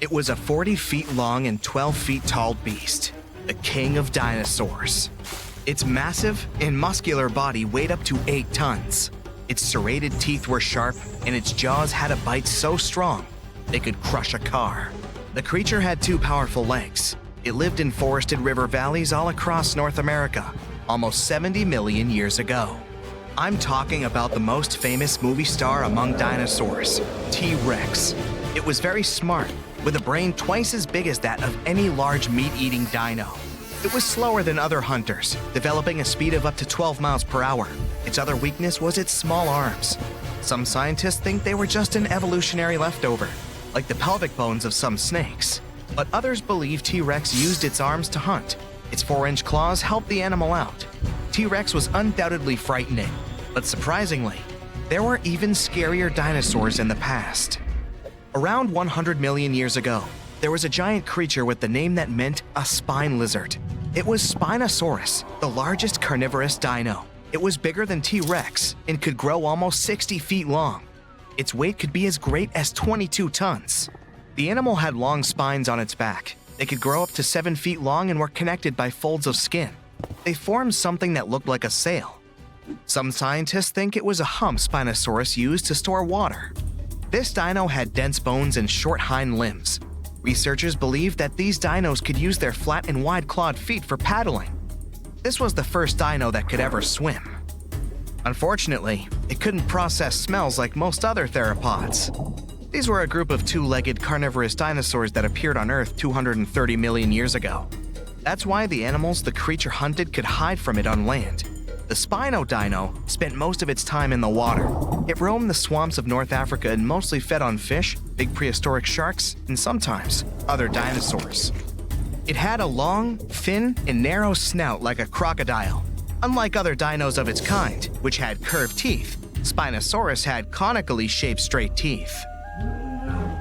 It was a 40 feet long and 12 feet tall beast, the king of dinosaurs. Its massive and muscular body weighed up to 8 tons. Its serrated teeth were sharp, and its jaws had a bite so strong they could crush a car. The creature had 2 powerful legs. It lived in forested river valleys all across North America, almost 70 million years ago. I'm talking about the most famous movie star among dinosaurs, T-Rex. It was very smart, with a brain twice as big as that of any large meat-eating dino. It was slower than other hunters, developing a speed of up to 12 miles per hour. Its other weakness was its small arms. Some scientists think they were just an evolutionary leftover, like the pelvic bones of some snakes. But others believe T-Rex used its arms to hunt. Its 4-inch claws helped the animal out. T-Rex was undoubtedly frightening, but surprisingly, there were even scarier dinosaurs in the past. Around 100 million years ago, there was a giant creature with the name that meant a spine lizard. It was Spinosaurus, the largest carnivorous dino. It was bigger than T-Rex and could grow almost 60 feet long. Its weight could be as great as 22 tons. The animal had long spines on its back. They could grow up to 7 feet long and were connected by folds of skin. They formed something that looked like a sail. Some scientists think it was a hump Spinosaurus used to store water. This dino had dense bones and short hind limbs. Researchers believe that these dinos could use their flat and wide-clawed feet for paddling. This was the first dino that could ever swim. Unfortunately, it couldn't process smells like most other theropods. These were a group of 2-legged carnivorous dinosaurs that appeared on Earth 230 million years ago. That's why the animals the creature hunted could hide from it on land. The Spino dino spent most of its time in the water. It roamed the swamps of North Africa and mostly fed on fish, big prehistoric sharks, and sometimes other dinosaurs. It had a long, thin, and narrow snout like a crocodile. Unlike other dinos of its kind, which had curved teeth, Spinosaurus had conically shaped straight teeth.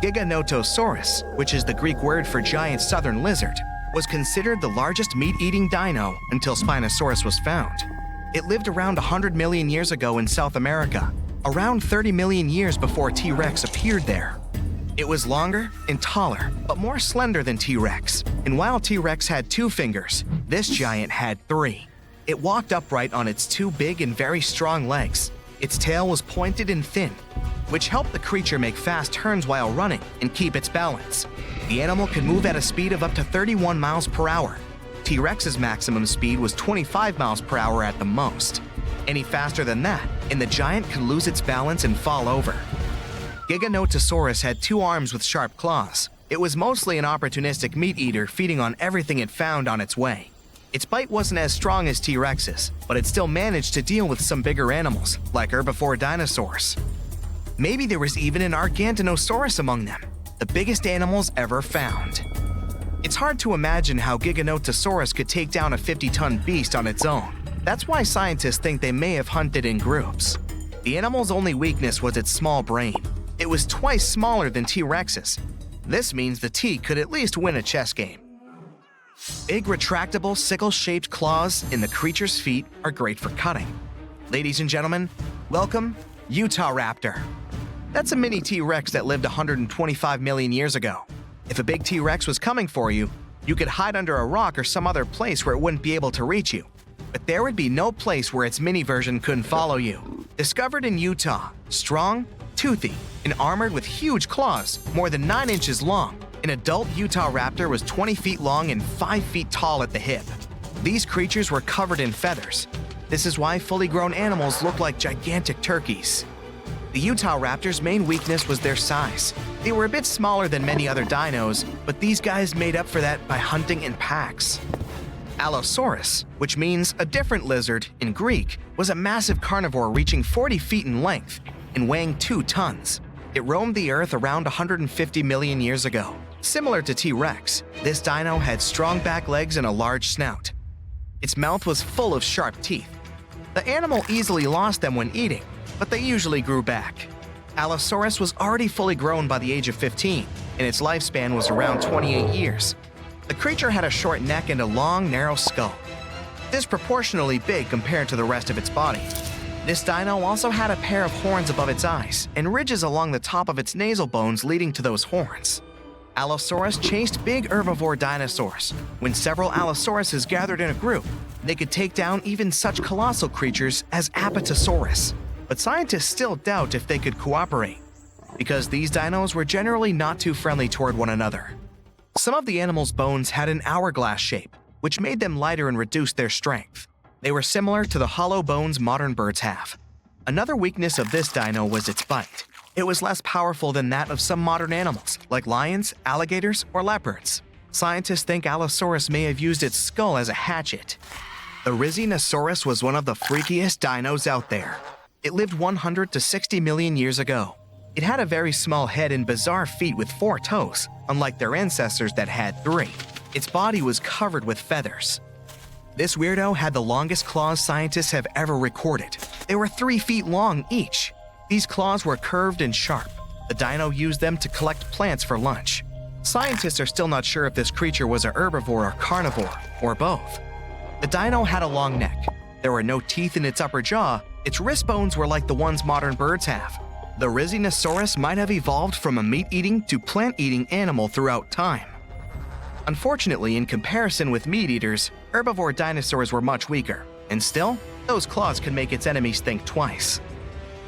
Giganotosaurus, which is the Greek word for giant southern lizard, was considered the largest meat-eating dino until Spinosaurus was found. It lived around 100 million years ago in South America, around 30 million years before T-Rex appeared there. It was longer and taller, but more slender than T-Rex. And while T-Rex had 2 fingers, this giant had 3. It walked upright on its 2 big and very strong legs. Its tail was pointed and thin, which helped the creature make fast turns while running and keep its balance. The animal could move at a speed of up to 31 miles per hour. T-Rex's maximum speed was 25 miles per hour at the most. Any faster than that, and the giant could lose its balance and fall over. Giganotosaurus had 2 arms with sharp claws. It was mostly an opportunistic meat-eater feeding on everything it found on its way. Its bite wasn't as strong as T-Rex's, but it still managed to deal with some bigger animals, like herbivore dinosaurs. Maybe there was even an Argentinosaurus among them, the biggest animals ever found. It's hard to imagine how Giganotosaurus could take down a 50-ton beast on its own. That's why scientists think they may have hunted in groups. The animal's only weakness was its small brain. It was twice smaller than T-Rex's. This means the T could at least win a chess game. Big retractable sickle-shaped claws in the creature's feet are great for cutting. Ladies and gentlemen, welcome Utahraptor. That's a mini T-Rex that lived 125 million years ago. If a big T-Rex was coming for you, you could hide under a rock or some other place where it wouldn't be able to reach you. But there would be no place where its mini version couldn't follow you. Discovered in Utah, strong, toothy, and armored with huge claws, more than 9 inches long, an adult Utahraptor was 20 feet long and 5 feet tall at the hip. These creatures were covered in feathers. This is why fully grown animals look like gigantic turkeys. The Utahraptor's main weakness was their size. They were a bit smaller than many other dinos, but these guys made up for that by hunting in packs. Allosaurus, which means a different lizard in Greek, was a massive carnivore reaching 40 feet in length and weighing 2 tons. It roamed the Earth around 150 million years ago. Similar to T-Rex, this dino had strong back legs and a large snout. Its mouth was full of sharp teeth. The animal easily lost them when eating, but they usually grew back. Allosaurus was already fully grown by the age of 15, and its lifespan was around 28 years. The creature had a short neck and a long, narrow skull, disproportionately big compared to the rest of its body. This dino also had a pair of horns above its eyes and ridges along the top of its nasal bones leading to those horns. Allosaurus chased big herbivore dinosaurs. When several Allosauruses gathered in a group, they could take down even such colossal creatures as Apatosaurus. But scientists still doubt if they could cooperate, because these dinos were generally not too friendly toward one another. Some of the animals' bones had an hourglass shape, which made them lighter and reduced their strength. They were similar to the hollow bones modern birds have. Another weakness of this dino was its bite. It was less powerful than that of some modern animals, like lions, alligators, or leopards. Scientists think Allosaurus may have used its skull as a hatchet. The Rizinosaurus was one of the freakiest dinos out there. It lived 100 to 60 million years ago. It had a very small head and bizarre feet with 4 toes, unlike their ancestors that had 3. Its body was covered with feathers. This weirdo had the longest claws scientists have ever recorded. They were 3 feet long each. These claws were curved and sharp. The dino used them to collect plants for lunch. Scientists are still not sure if this creature was a herbivore or carnivore, or both. The dino had a long neck. There were no teeth in its upper jaw. Its wrist bones were like the ones modern birds have. The Rizinosaurus might have evolved from a meat-eating to plant-eating animal throughout time. Unfortunately, in comparison with meat-eaters, herbivore dinosaurs were much weaker, and still, those claws could make its enemies think twice.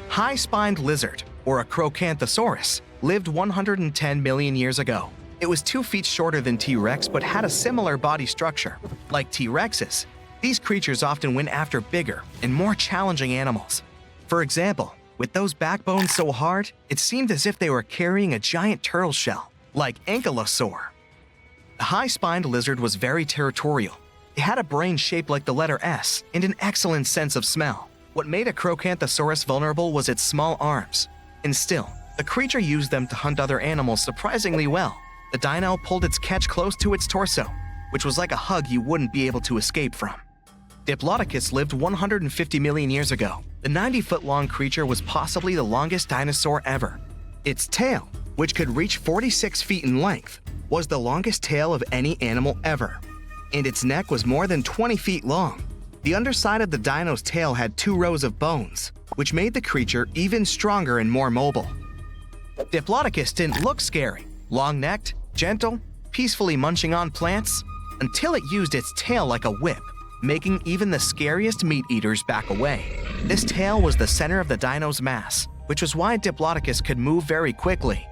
High-spined lizard, or a Acrocanthosaurus, lived 110 million years ago. It was 2 feet shorter than T-Rex but had a similar body structure. Like T-Rexes, these creatures often went after bigger and more challenging animals. For example, with those backbones so hard, it seemed as if they were carrying a giant turtle shell, like Ankylosaur. The high-spined lizard was very territorial. It had a brain shaped like the letter S and an excellent sense of smell. What made a Acrocanthosaurus vulnerable was its small arms. And still, the creature used them to hunt other animals surprisingly well. The dino pulled its catch close to its torso, which was like a hug you wouldn't be able to escape from. Diplodocus lived 150 million years ago. The 90-foot-long creature was possibly the longest dinosaur ever. Its tail, which could reach 46 feet in length, was the longest tail of any animal ever. And its neck was more than 20 feet long. The underside of the dino's tail had 2 rows of bones, which made the creature even stronger and more mobile. Diplodocus didn't look scary, long-necked, gentle, peacefully munching on plants, until it used its tail like a whip, making even the scariest meat-eaters back away. This tail was the center of the dino's mass, which was why Diplodocus could move very quickly.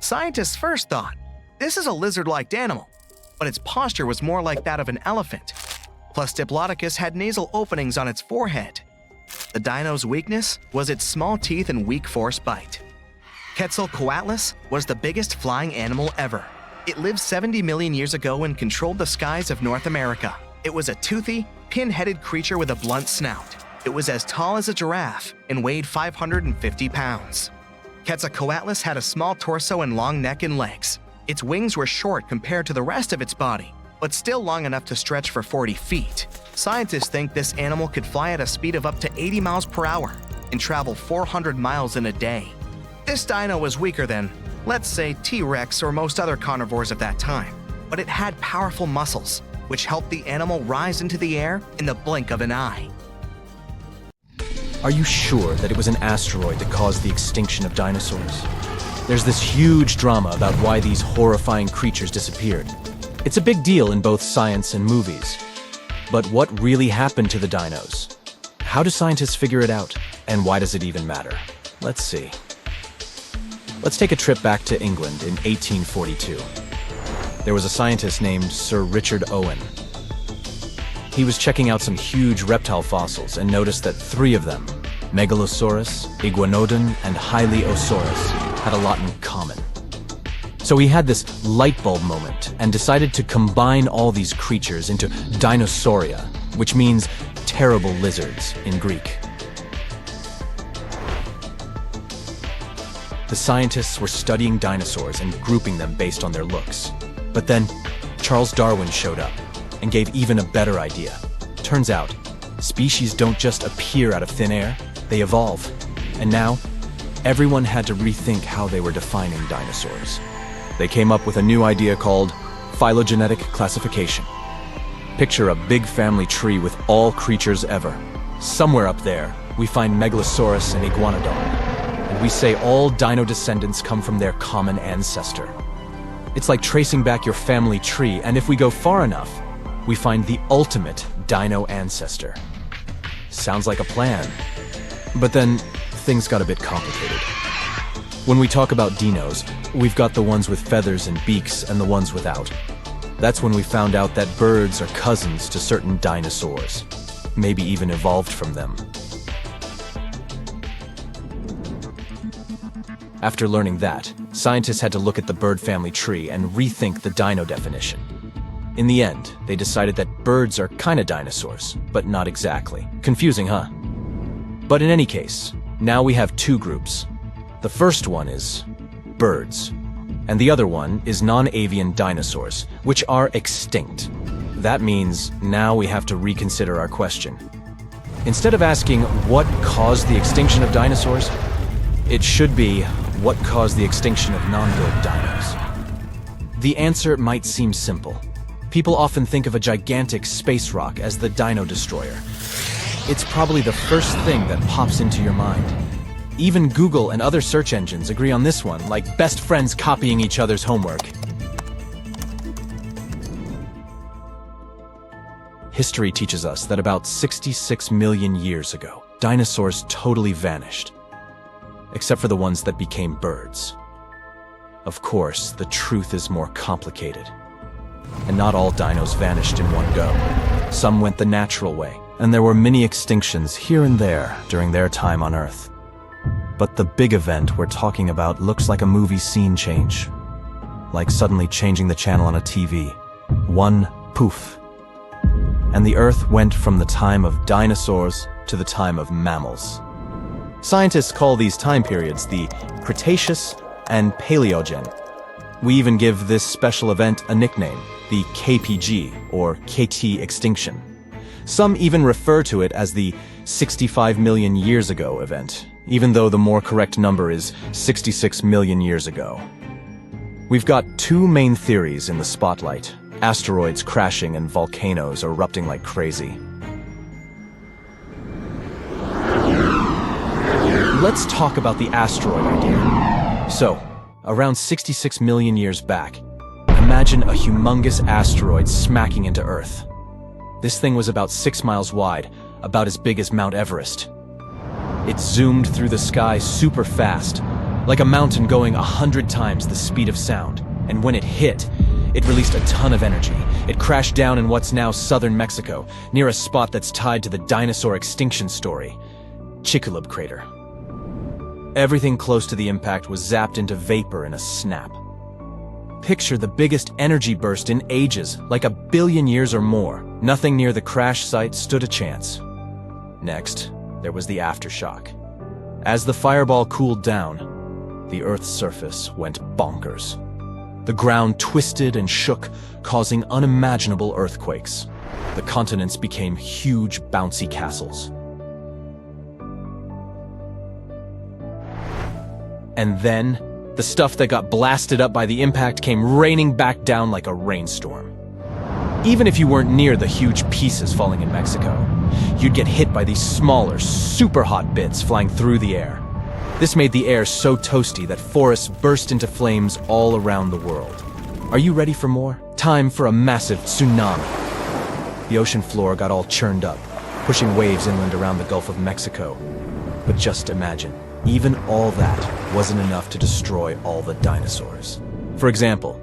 Scientists first thought, this is a lizard-like animal, but its posture was more like that of an elephant. Plus, Diplodocus had nasal openings on its forehead. The dino's weakness was its small teeth and weak force bite. Quetzalcoatlus was the biggest flying animal ever. It lived 70 million years ago and controlled the skies of North America. It was a toothy, pin-headed creature with a blunt snout. It was as tall as a giraffe and weighed 550 pounds. Quetzalcoatlus had a small torso and long neck and legs. Its wings were short compared to the rest of its body, but still long enough to stretch for 40 feet. Scientists think this animal could fly at a speed of up to 80 miles per hour and travel 400 miles in a day. This dino was weaker than, let's say, T-Rex or most other carnivores of that time, but it had powerful muscles, which helped the animal rise into the air in the blink of an eye. Are you sure that it was an asteroid that caused the extinction of dinosaurs? There's this huge drama about why these horrifying creatures disappeared. It's a big deal in both science and movies. But what really happened to the dinos? How do scientists figure it out? And why does it even matter? Let's see. Let's take a trip back to England in 1842. There was a scientist named Sir Richard Owen. He was checking out some huge reptile fossils and noticed that 3 of them, Megalosaurus, Iguanodon, and Hylaeosaurus, had a lot in common. So he had this light bulb moment and decided to combine all these creatures into Dinosauria, which means terrible lizards in Greek. The scientists were studying dinosaurs and grouping them based on their looks. But then, Charles Darwin showed up and gave even a better idea. Turns out, species don't just appear out of thin air, they evolve. And now, everyone had to rethink how they were defining dinosaurs. They came up with a new idea called phylogenetic classification. Picture a big family tree with all creatures ever. Somewhere up there, we find Megalosaurus and Iguanodon. And we say all dino descendants come from their common ancestor. It's like tracing back your family tree, and if we go far enough, we find the ultimate dino ancestor. Sounds like a plan. But then, things got a bit complicated. When we talk about dinos, we've got the ones with feathers and beaks and the ones without. That's when we found out that birds are cousins to certain dinosaurs, maybe even evolved from them. After learning that, scientists had to look at the bird family tree and rethink the dino definition. In the end, they decided that birds are kinda dinosaurs, but not exactly. Confusing, huh? But in any case, now we have two groups. The first one is birds, and the other one is non-avian dinosaurs, which are extinct. That means now we have to reconsider our question. Instead of asking what caused the extinction of dinosaurs, it should be what caused the extinction of non-bird dinos. The answer might seem simple. People often think of a gigantic space rock as the dino destroyer. It's probably the first thing that pops into your mind. Even Google and other search engines agree on this one, like best friends copying each other's homework. History teaches us that about 66 million years ago, dinosaurs totally vanished, except for the ones that became birds. Of course, the truth is more complicated. And not all dinos vanished in one go. Some went the natural way, and there were many extinctions here and there during their time on Earth. But the big event we're talking about looks like a movie scene change. Like suddenly changing the channel on a TV. One poof. And the Earth went from the time of dinosaurs to the time of mammals. Scientists call these time periods the Cretaceous and Paleogen. We even give this special event a nickname, the KPG, or KT extinction. Some even refer to it as the 65 million years ago event, even though the more correct number is 66 million years ago. We've got two main theories in the spotlight: asteroids crashing and volcanoes erupting like crazy. Let's talk about the asteroid idea. So, around 66 million years back, imagine a humongous asteroid smacking into Earth. This thing was about 6 miles wide, about as big as Mount Everest. It zoomed through the sky super fast, like a mountain going 100 times the speed of sound. And when it hit, it released a ton of energy. It crashed down in what's now southern Mexico, near a spot that's tied to the dinosaur extinction story, Chicxulub crater. Everything close to the impact was zapped into vapor in a snap. Picture the biggest energy burst in ages, like 1 billion years or more. Nothing near the crash site stood a chance. Next, there was the aftershock. As the fireball cooled down, the Earth's surface went bonkers. The ground twisted and shook, causing unimaginable earthquakes. The continents became huge, bouncy castles. And then, the stuff that got blasted up by the impact came raining back down like a rainstorm. Even if you weren't near the huge pieces falling in Mexico, you'd get hit by these smaller, super hot bits flying through the air. This made the air so toasty that forests burst into flames all around the world. Are you ready for more? Time for a massive tsunami. The ocean floor got all churned up, pushing waves inland around the Gulf of Mexico. But just imagine, even all that wasn't enough to destroy all the dinosaurs. For example,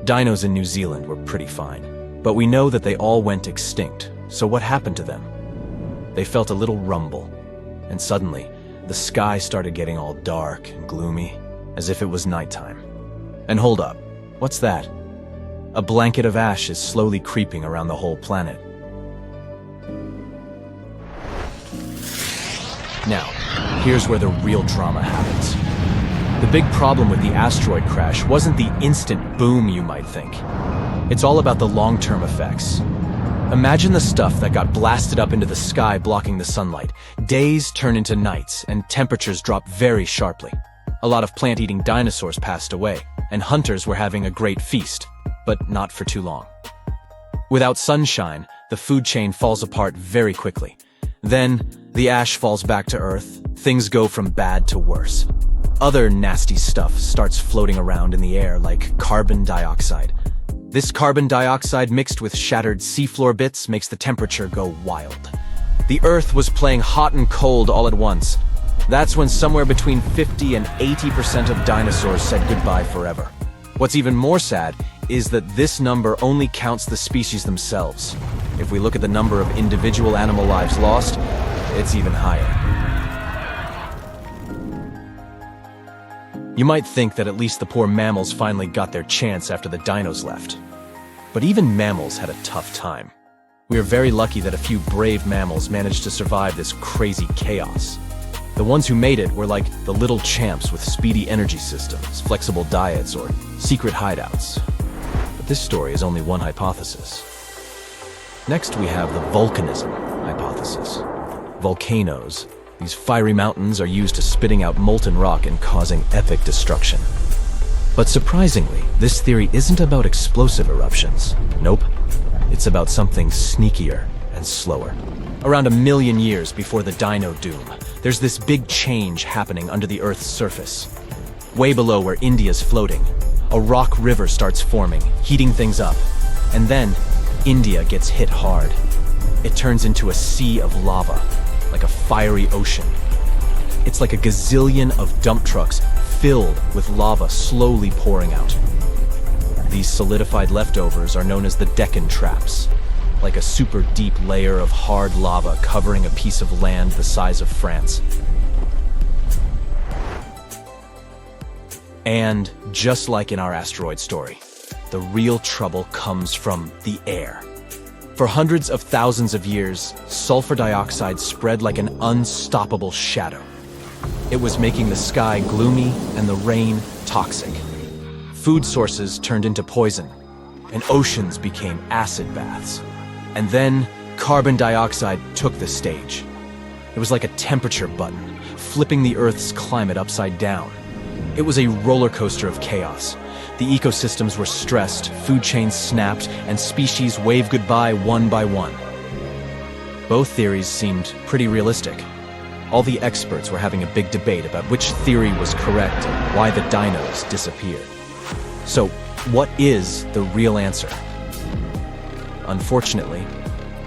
dinos in New Zealand were pretty fine, but we know that they all went extinct. So what happened to them? They felt a little rumble, and suddenly, the sky started getting all dark and gloomy, as if it was nighttime. And hold up, what's that? A blanket of ash is slowly creeping around the whole planet. Now, here's where the real drama happens. The big problem with the asteroid crash wasn't the instant boom you might think. It's all about the long-term effects. Imagine the stuff that got blasted up into the sky blocking the sunlight. Days turn into nights, and temperatures drop very sharply. A lot of plant-eating dinosaurs passed away, and hunters were having a great feast, but not for too long. Without sunshine, the food chain falls apart very quickly. Then, the ash falls back to Earth. Things go from bad to worse. other nasty stuff starts floating around in the air like carbon dioxide. This carbon dioxide mixed with shattered seafloor bits makes the temperature go wild. The Earth was playing hot and cold all at once. That's when somewhere between 50 and 80% of dinosaurs said goodbye forever. What's even more sad is that this number only counts the species themselves. If we look at the number of individual animal lives lost, it's even higher. You might think that at least the poor mammals finally got their chance after the dinos left. But even mammals had a tough time. We are very lucky that a few brave mammals managed to survive this crazy chaos. The ones who made it were like the little champs with speedy energy systems, flexible diets, or secret hideouts. But this story is only one hypothesis. Next, we have the volcanism hypothesis. Volcanoes. These fiery mountains are used to spitting out molten rock and causing epic destruction. But surprisingly, this theory isn't about explosive eruptions. Nope. It's about something sneakier and slower. Around 1 million years before the Dino Doom, there's this big change happening under the Earth's surface. Way below where India's floating, a rock river starts forming, heating things up. And then, India gets hit hard. It turns into a sea of lava, like a fiery ocean. It's like a gazillion of dump trucks filled with lava slowly pouring out. These solidified leftovers are known as the Deccan Traps, like a super deep layer of hard lava covering a piece of land the size of France. And just like in our asteroid story, the real trouble comes from the air. For hundreds of thousands of years, sulfur dioxide spread like an unstoppable shadow. It was making the sky gloomy and the rain toxic. Food sources turned into poison, and oceans became acid baths. And then, carbon dioxide took the stage. It was like a temperature button, flipping the Earth's climate upside down. It was a roller coaster of chaos. The ecosystems were stressed, food chains snapped, and species waved goodbye one by one. Both theories seemed pretty realistic. All the experts were having a big debate about which theory was correct and why the dinos disappeared. So, what is the real answer? Unfortunately,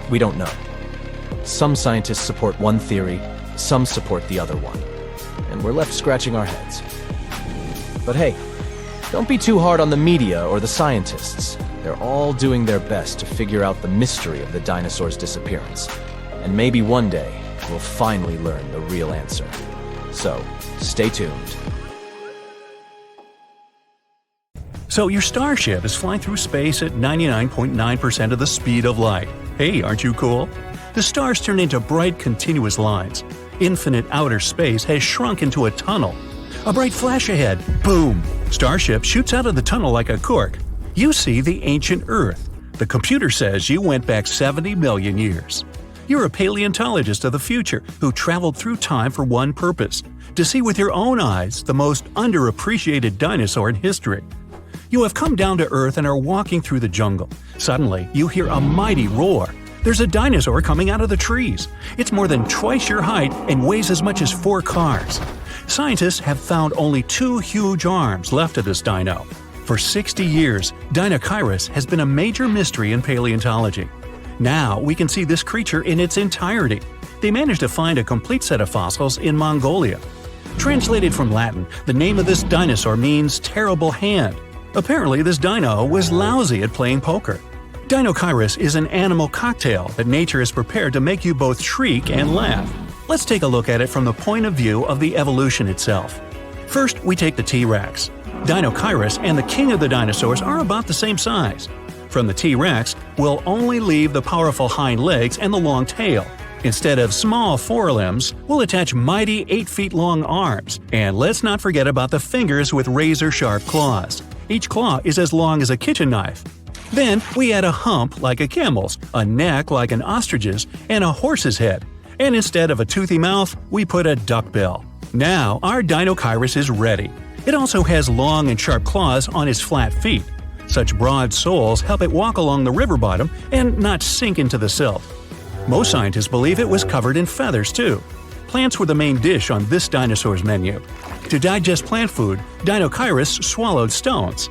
we don't know. Some scientists support one theory, some support the other one, and we're left scratching our heads. But hey, don't be too hard on the media or the scientists. They're all doing their best to figure out the mystery of the dinosaurs' disappearance. And maybe one day, we'll finally learn the real answer. So, stay tuned. So your starship is flying through space at 99.9% of the speed of light. Hey, aren't you cool? The stars turn into bright, continuous lines. Infinite outer space has shrunk into a tunnel. A bright flash ahead. Boom! Starship shoots out of the tunnel like a cork. You see the ancient Earth. The computer says you went back 70 million years. You're a paleontologist of the future who traveled through time for one purpose: to see with your own eyes the most underappreciated dinosaur in history. You have come down to Earth and are walking through the jungle. Suddenly, you hear a mighty roar. There's a dinosaur coming out of the trees. It's more than twice your height and weighs as much as 4 cars. Scientists have found only 2 huge arms left of this dino. For 60 years, Dinosaurus has been a major mystery in paleontology. Now we can see this creature in its entirety. They managed to find a complete set of fossils in Mongolia. Translated from Latin, the name of this dinosaur means terrible hand. Apparently, this dino was lousy at playing poker. Dinosaurus is an animal cocktail that nature has prepared to make you both shriek and laugh. Let's take a look at it from the point of view of the evolution itself. First, we take the T-Rex. Dinosaurus and the king of the dinosaurs are about the same size. From the T-Rex, we'll only leave the powerful hind legs and the long tail. Instead of small forelimbs, we'll attach mighty 8-feet-long arms. And let's not forget about the fingers with razor-sharp claws. Each claw is as long as a kitchen knife. Then we add a hump like a camel's, a neck like an ostrich's, and a horse's head. And instead of a toothy mouth, we put a duckbill. Now our Dinosaurus is ready. It also has long and sharp claws on its flat feet. Such broad soles help it walk along the river bottom and not sink into the silt. Most scientists believe it was covered in feathers too. Plants were the main dish on this dinosaur's menu. To digest plant food, Dinochirus swallowed stones.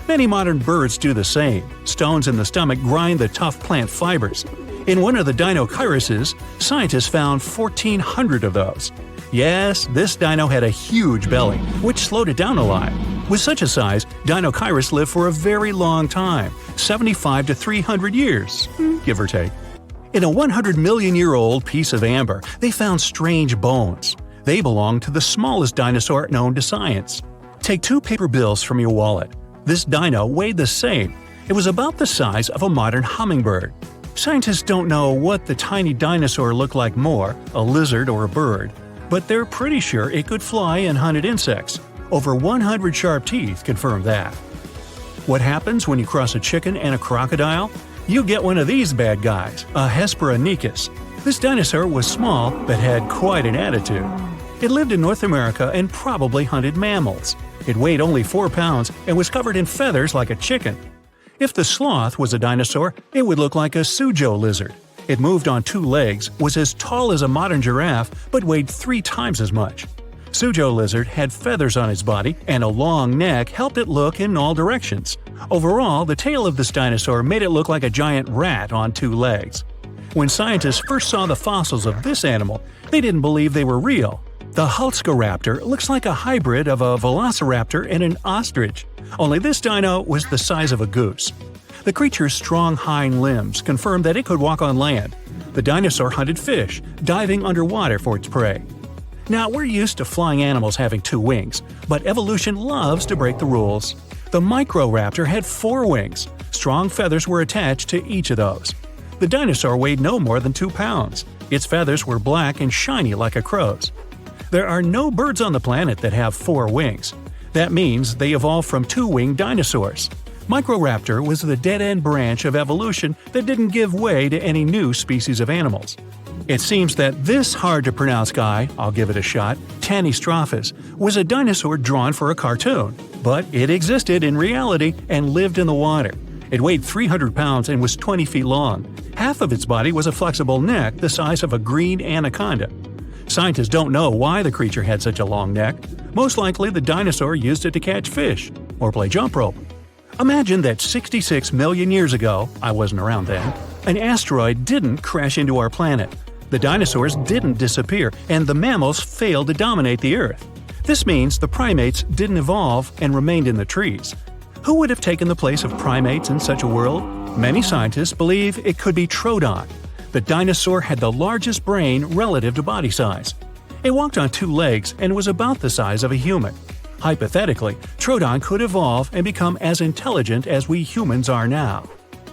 Many modern birds do the same. Stones in the stomach grind the tough plant fibers. In one of the Dinochiruses, scientists found 1,400 of those. Yes, this dino had a huge belly, which slowed it down a lot. With such a size, Dinochirus lived for a very long time, 75 to 300 years, give or take. In a 100-million-year-old piece of amber, they found strange bones. They belong to the smallest dinosaur known to science. Take 2 paper bills from your wallet. This dino weighed the same. It was about the size of a modern hummingbird. Scientists don't know what the tiny dinosaur looked like more, a lizard or a bird, but they're pretty sure it could fly and hunted insects. Over 100 sharp teeth confirm that. What happens when you cross a chicken and a crocodile? You get one of these bad guys, a Hesperonychus. This dinosaur was small but had quite an attitude. It lived in North America and probably hunted mammals. It weighed only 4 pounds and was covered in feathers like a chicken. If the sloth was a dinosaur, it would look like a Suzhou lizard. It moved on 2 legs, was as tall as a modern giraffe, but weighed 3 times as much. Suzhou lizard had feathers on its body, and a long neck helped it look in all directions. Overall, the tail of this dinosaur made it look like a giant rat on 2 legs. When scientists first saw the fossils of this animal, they didn't believe they were real. The Hulscaraptor looks like a hybrid of a velociraptor and an ostrich, only this dino was the size of a goose. The creature's strong hind limbs confirmed that it could walk on land. The dinosaur hunted fish, diving underwater for its prey. Now, we're used to flying animals having 2 wings, but evolution loves to break the rules. The Microraptor had 4 wings. Strong feathers were attached to each of those. The dinosaur weighed no more than 2 pounds. Its feathers were black and shiny like a crow's. There are no birds on the planet that have 4 wings. That means they evolved from 2-winged dinosaurs. Microraptor was the dead-end branch of evolution that didn't give way to any new species of animals. It seems that this hard-to-pronounce guy, I'll give it a shot, Tanystrophus, was a dinosaur drawn for a cartoon. But it existed in reality and lived in the water. It weighed 300 pounds and was 20 feet long. Half of its body was a flexible neck the size of a green anaconda. Scientists don't know why the creature had such a long neck. Most likely the dinosaur used it to catch fish or play jump rope. Imagine that 66 million years ago, I wasn't around then, an asteroid didn't crash into our planet. The dinosaurs didn't disappear, and the mammals failed to dominate the Earth. This means the primates didn't evolve and remained in the trees. Who would have taken the place of primates in such a world? Many scientists believe it could be Troodon. The dinosaur had the largest brain relative to body size. It walked on 2 legs and was about the size of a human. Hypothetically, Troodon could evolve and become as intelligent as we humans are now.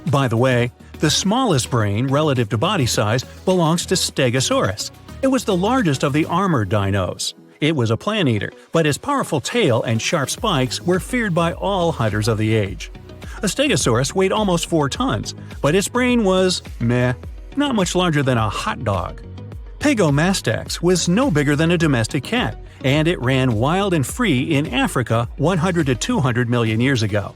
By the way, the smallest brain relative to body size belongs to Stegosaurus. It was the largest of the armored dinos. It was a plant eater, but its powerful tail and sharp spikes were feared by all hunters of the age. A Stegosaurus weighed almost 4 tons, but its brain was meh, not much larger than a hot dog. Pagomastax was no bigger than a domestic cat, and it ran wild and free in Africa 100 to 200 million years ago.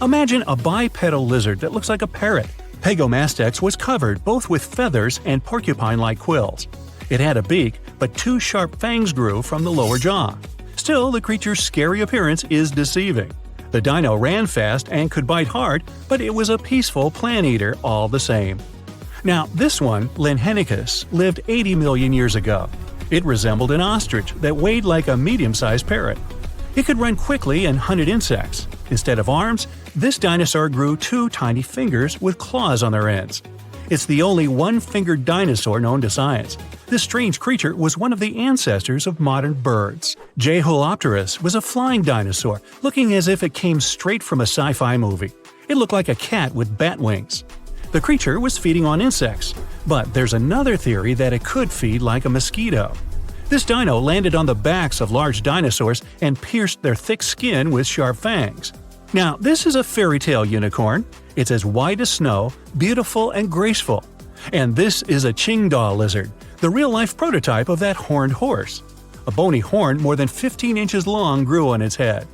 Imagine a bipedal lizard that looks like a parrot. Pagomastax was covered both with feathers and porcupine-like quills. It had a beak, but 2 sharp fangs grew from the lower jaw. Still, the creature's scary appearance is deceiving. The dino ran fast and could bite hard, but it was a peaceful plant eater all the same. Now, this one, Linhenicus, lived 80 million years ago. It resembled an ostrich that weighed like a medium-sized parrot. It could run quickly and hunted insects. Instead of arms, this dinosaur grew 2 tiny fingers with claws on their ends. It's the only one-fingered dinosaur known to science. This strange creature was one of the ancestors of modern birds. Jeholopterus was a flying dinosaur, looking as if it came straight from a sci-fi movie. It looked like a cat with bat wings. The creature was feeding on insects, but there's another theory that it could feed like a mosquito. This dino landed on the backs of large dinosaurs and pierced their thick skin with sharp fangs. Now, this is a fairy tale unicorn. It's as white as snow, beautiful and graceful. And this is a Qingdao lizard, the real-life prototype of that horned horse. A bony horn more than 15 inches long grew on its head.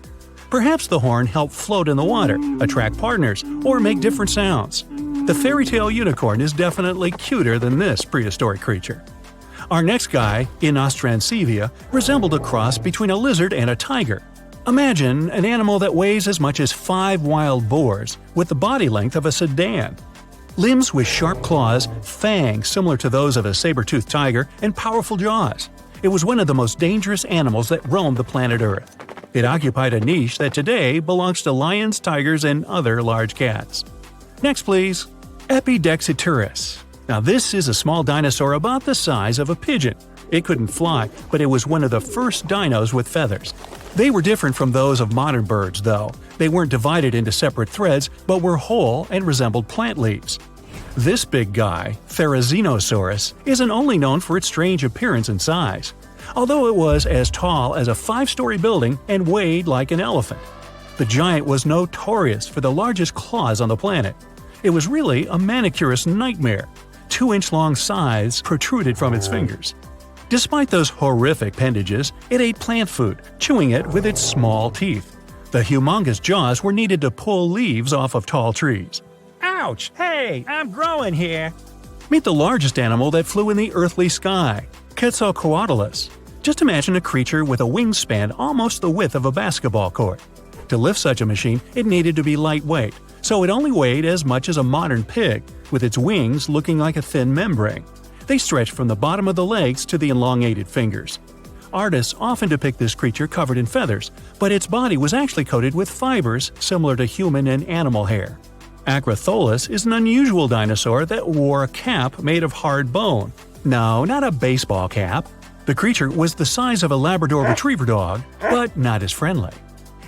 Perhaps the horn helped float in the water, attract partners, or make different sounds. The fairy tale unicorn is definitely cuter than this prehistoric creature. Our next guy, in Austransevia, resembled a cross between a lizard and a tiger. Imagine an animal that weighs as much as 5 wild boars, with the body length of a sedan. Limbs with sharp claws, fangs similar to those of a saber-toothed tiger, and powerful jaws. It was one of the most dangerous animals that roamed the planet Earth. It occupied a niche that today belongs to lions, tigers, and other large cats. Next, please. Epidexeturus. Now this is a small dinosaur about the size of a pigeon. It couldn't fly, but it was one of the first dinos with feathers. They were different from those of modern birds, though. They weren't divided into separate threads, but were whole and resembled plant leaves. This big guy, Therizinosaurus, isn't only known for its strange appearance and size, although it was as tall as a 5-story building and weighed like an elephant. The giant was notorious for the largest claws on the planet. It was really a manicurist's nightmare. 2-inch-long scythes protruded from its fingers. Despite those horrific appendages, it ate plant food, chewing it with its small teeth. The humongous jaws were needed to pull leaves off of tall trees. Ouch! Hey, I'm growing here! Meet the largest animal that flew in the earthly sky, Quetzalcoatlus. Just imagine a creature with a wingspan almost the width of a basketball court. To lift such a machine, it needed to be lightweight, so it only weighed as much as a modern pig, with its wings looking like a thin membrane. They stretched from the bottom of the legs to the elongated fingers. Artists often depict this creature covered in feathers, but its body was actually coated with fibers similar to human and animal hair. Acrotholus is an unusual dinosaur that wore a cap made of hard bone. No, not a baseball cap. The creature was the size of a Labrador retriever dog, but not as friendly.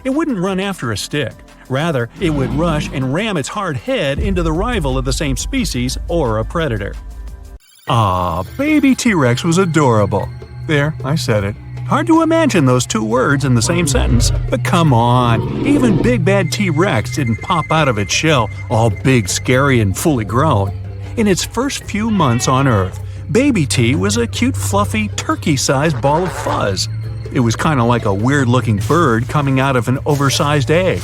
It wouldn't run after a stick. Rather, it would rush and ram its hard head into the rival of the same species or a predator. Baby T-Rex was adorable. There, I said it. Hard to imagine those 2 words in the same sentence, but come on, even Big Bad T-Rex didn't pop out of its shell all big, scary, and fully grown. In its first few months on Earth, Baby T was a cute, fluffy, turkey-sized ball of fuzz. It was kind of like a weird-looking bird coming out of an oversized egg.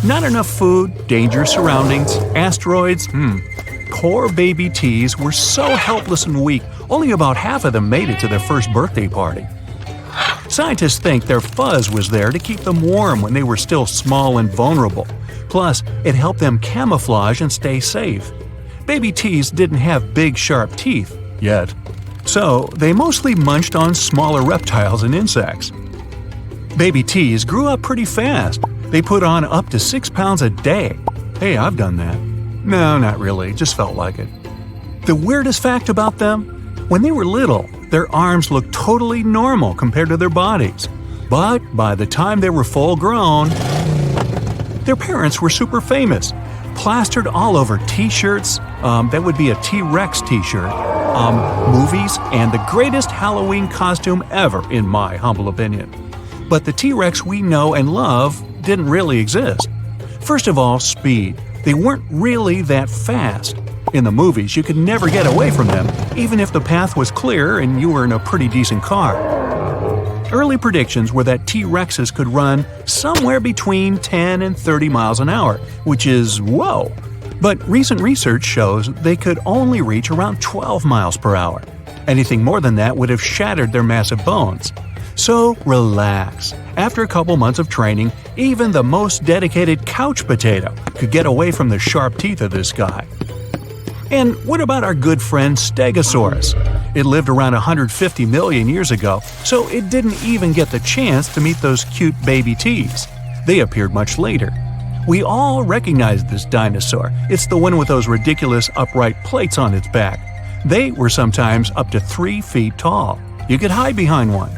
Not enough food, dangerous surroundings, asteroids, Poor baby T's were so helpless and weak, only about half of them made it to their first birthday party. Scientists think their fuzz was there to keep them warm when they were still small and vulnerable. Plus, it helped them camouflage and stay safe. Baby T's didn't have big, sharp teeth yet, so they mostly munched on smaller reptiles and insects. Baby T's grew up pretty fast. They put on up to 6 pounds a day. Hey, I've done that. No, not really, just felt like it. The weirdest fact about them? When they were little, their arms looked totally normal compared to their bodies. But by the time they were full grown, their parents were super famous. Plastered all over t-shirts, that would be a T-Rex t-shirt, movies, and the greatest Halloween costume ever, in my humble opinion. But the T-Rex we know and love didn't really exist. First of all, speed. They weren't really that fast. In the movies, you could never get away from them, even if the path was clear and you were in a pretty decent car. Early predictions were that T-Rexes could run somewhere between 10 and 30 miles an hour, which is whoa! But recent research shows they could only reach around 12 miles per hour. Anything more than that would have shattered their massive bones. So relax. After a couple months of training, even the most dedicated couch potato could get away from the sharp teeth of this guy. And what about our good friend Stegosaurus? It lived around 150 million years ago, so it didn't even get the chance to meet those cute baby T's. They appeared much later. We all recognize this dinosaur. It's the one with those ridiculous upright plates on its back. They were sometimes up to 3 feet tall. You could hide behind one.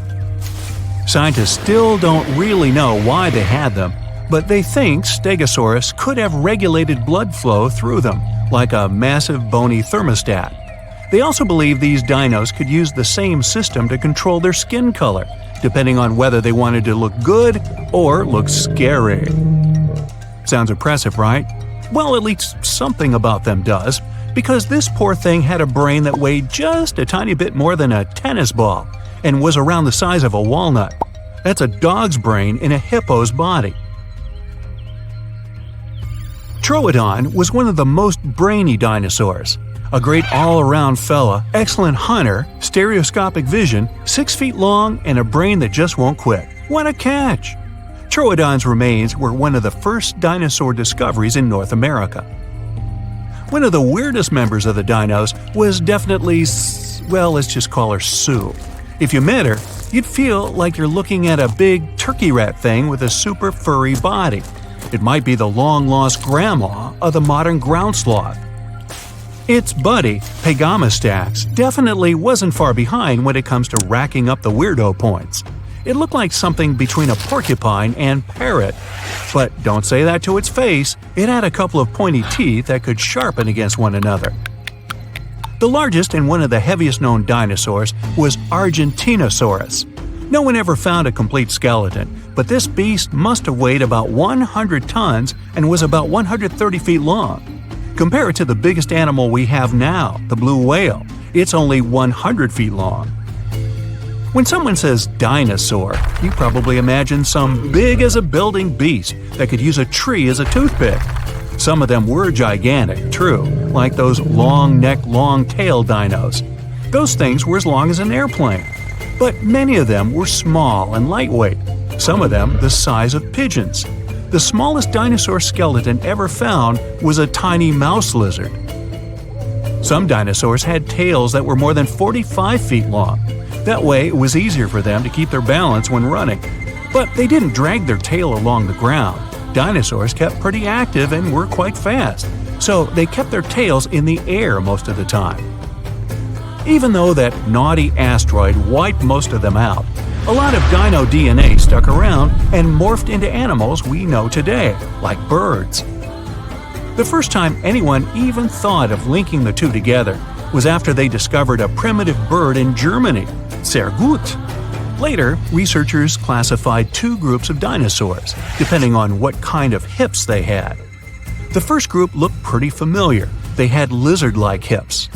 Scientists still don't really know why they had them, but they think Stegosaurus could have regulated blood flow through them, like a massive bony thermostat. They also believe these dinos could use the same system to control their skin color, depending on whether they wanted to look good or look scary. Sounds impressive, right? Well, at least something about them does, because this poor thing had a brain that weighed just a tiny bit more than a tennis ball and was around the size of a walnut. That's a dog's brain in a hippo's body. Troodon was one of the most brainy dinosaurs. A great all-around fella, excellent hunter, stereoscopic vision, 6 feet long, and a brain that just won't quit. What a catch! Troodon's remains were one of the first dinosaur discoveries in North America. One of the weirdest members of the dinos was definitely, well, let's just call her Sue. If you met her, you'd feel like you're looking at a big turkey rat thing with a super furry body. It might be the long-lost grandma of the modern ground sloth. Its buddy, Pegamastax, definitely wasn't far behind when it comes to racking up the weirdo points. It looked like something between a porcupine and parrot. But don't say that to its face, it had a couple of pointy teeth that could sharpen against one another. The largest and one of the heaviest known dinosaurs was Argentinosaurus. No one ever found a complete skeleton, but this beast must have weighed about 100 tons and was about 130 feet long. Compare it to the biggest animal we have now, the blue whale. It's only 100 feet long. When someone says dinosaur, you probably imagine some big-as-a-building beast that could use a tree as a toothpick. Some of them were gigantic, true, like those long-neck, long-tailed dinos. Those things were as long as an airplane. But many of them were small and lightweight, some of them the size of pigeons. The smallest dinosaur skeleton ever found was a tiny mouse lizard. Some dinosaurs had tails that were more than 45 feet long. That way, it was easier for them to keep their balance when running. But they didn't drag their tail along the ground. Dinosaurs kept pretty active and were quite fast, so they kept their tails in the air most of the time. Even though that naughty asteroid wiped most of them out, a lot of dino DNA stuck around and morphed into animals we know today, like birds. The first time anyone even thought of linking the two together was after they discovered a primitive bird in Germany, sehr gut. Later, researchers classified two groups of dinosaurs, depending on what kind of hips they had. The first group looked pretty familiar. They had lizard-like hips.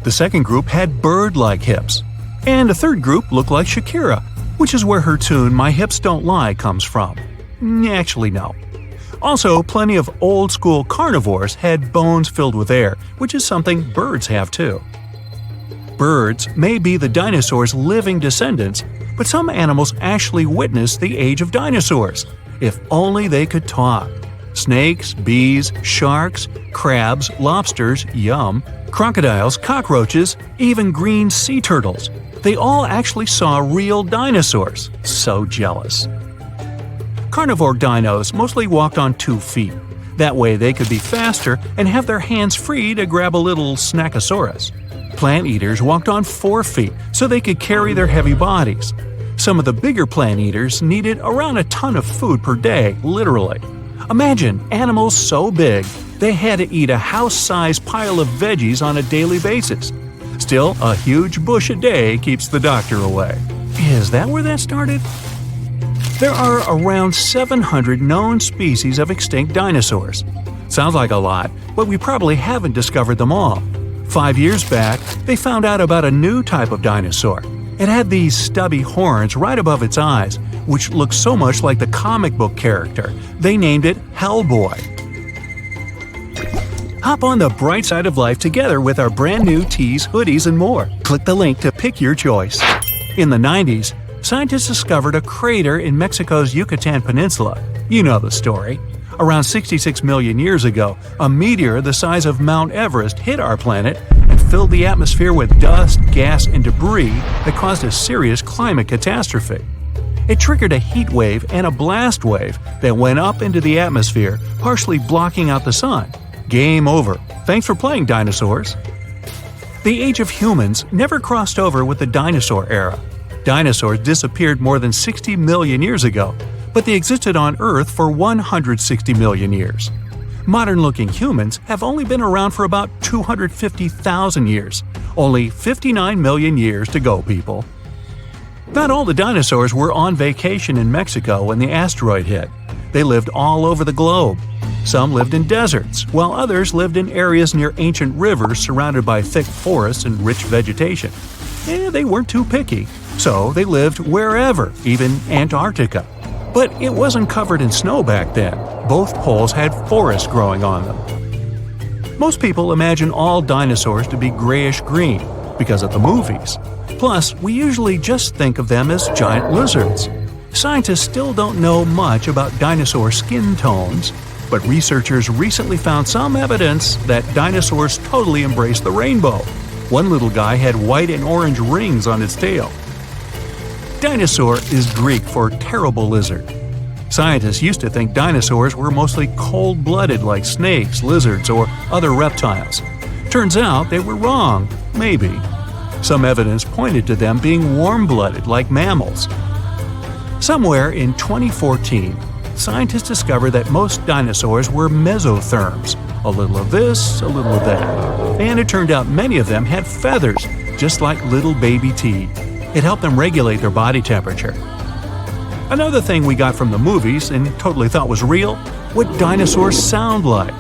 The second group had bird-like hips. And a third group looked like Shakira, which is where her tune My Hips Don't Lie comes from. Actually, no. Also, plenty of old-school carnivores had bones filled with air, which is something birds have too. Birds may be the dinosaurs' living descendants, but some animals actually witnessed the age of dinosaurs. If only they could talk. Snakes, bees, sharks, crabs, lobsters, yum, crocodiles, cockroaches, even green sea turtles. They all actually saw real dinosaurs. So jealous. Carnivore dinos mostly walked on 2 feet. That way they could be faster and have their hands free to grab a little snackosaurus. Plant eaters walked on 4 feet so they could carry their heavy bodies. Some of the bigger plant eaters needed around a ton of food per day, literally. Imagine animals so big they had to eat a house-sized pile of veggies on a daily basis. Still, a huge bush a day keeps the doctor away. Is that where that started? There are around 700 known species of extinct dinosaurs. Sounds like a lot, but we probably haven't discovered them all. 5 years back, they found out about a new type of dinosaur. It had these stubby horns right above its eyes, which looked so much like the comic book character. They named it Hellboy. Hop on the bright side of life together with our brand new tees, hoodies, and more. Click the link to pick your choice. In the 90s, scientists discovered a crater in Mexico's Yucatan Peninsula. You know the story. Around 66 million years ago, a meteor the size of Mount Everest hit our planet and filled the atmosphere with dust, gas, and debris that caused a serious climate catastrophe. It triggered a heat wave and a blast wave that went up into the atmosphere, partially blocking out the sun. Game over. Thanks for playing, dinosaurs. The age of humans never crossed over with the dinosaur era. Dinosaurs disappeared more than 60 million years ago, but they existed on Earth for 160 million years. Modern-looking humans have only been around for about 250,000 years. Only 59 million years to go, people. Not all the dinosaurs were on vacation in Mexico when the asteroid hit. They lived all over the globe. Some lived in deserts, while others lived in areas near ancient rivers surrounded by thick forests and rich vegetation. They weren't too picky, so they lived wherever, even Antarctica. But it wasn't covered in snow back then. Both poles had forests growing on them. Most people imagine all dinosaurs to be grayish-green because of the movies. Plus, we usually just think of them as giant lizards. Scientists still don't know much about dinosaur skin tones, but researchers recently found some evidence that dinosaurs totally embraced the rainbow. One little guy had white and orange rings on its tail. Dinosaur is Greek for terrible lizard. Scientists used to think dinosaurs were mostly cold-blooded like snakes, lizards, or other reptiles. Turns out they were wrong, maybe. Some evidence pointed to them being warm-blooded like mammals. Somewhere in 2014, scientists discovered that most dinosaurs were mesotherms, a little of this, a little of that. And it turned out many of them had feathers, just like little baby teeth. It helped them regulate their body temperature. Another thing we got from the movies and totally thought was real, what dinosaurs sound like.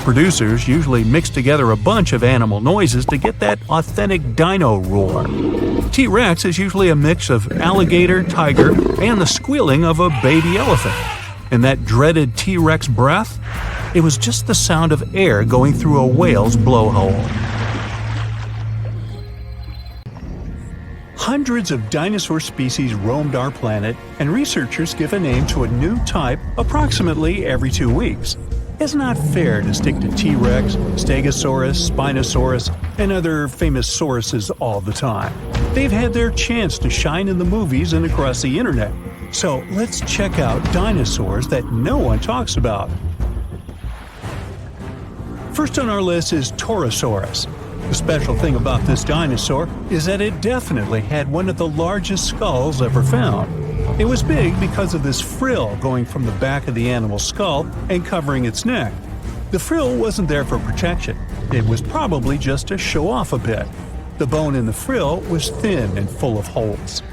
Producers usually mix together a bunch of animal noises to get that authentic dino roar. T-Rex is usually a mix of alligator, tiger, and the squealing of a baby elephant. And that dreaded T-Rex breath? It was just the sound of air going through a whale's blowhole. Hundreds of dinosaur species roamed our planet, and researchers give a name to a new type approximately every 2 weeks. It's not fair to stick to T-Rex, Stegosaurus, Spinosaurus, and other famous sauruses all the time. They've had their chance to shine in the movies and across the internet. So let's check out dinosaurs that no one talks about. First on our list is Torosaurus. The special thing about this dinosaur is that it definitely had one of the largest skulls ever found. It was big because of this frill going from the back of the animal's skull and covering its neck. The frill wasn't there for protection. It was probably just to show off a bit. The bone in the frill was thin and full of holes.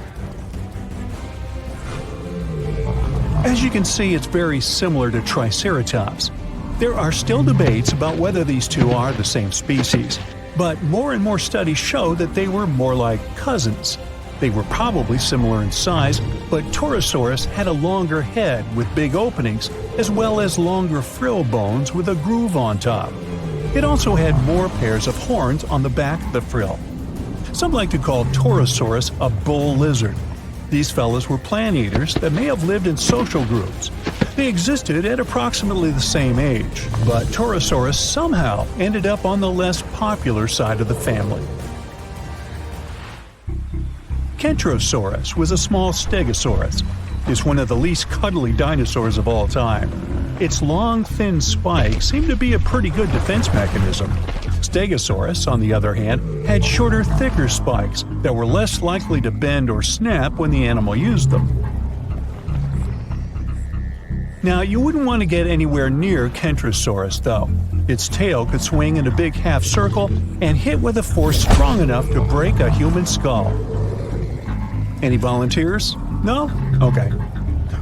As you can see, it's very similar to Triceratops. There are still debates about whether these two are the same species, but more and more studies show that they were more like cousins. They were probably similar in size, but Torosaurus had a longer head with big openings, as well as longer frill bones with a groove on top. It also had more pairs of horns on the back of the frill. Some like to call Torosaurus a bull lizard. These fellas were plant eaters that may have lived in social groups. They existed at approximately the same age, but Torosaurus somehow ended up on the less popular side of the family. Kentrosaurus was a small stegosaurus. It's one of the least cuddly dinosaurs of all time. Its long, thin spikes seemed to be a pretty good defense mechanism. Stegosaurus, on the other hand, had shorter, thicker spikes that were less likely to bend or snap when the animal used them. Now, you wouldn't want to get anywhere near Kentrosaurus, though. Its tail could swing in a big half circle and hit with a force strong enough to break a human skull. Any volunteers? No? Okay.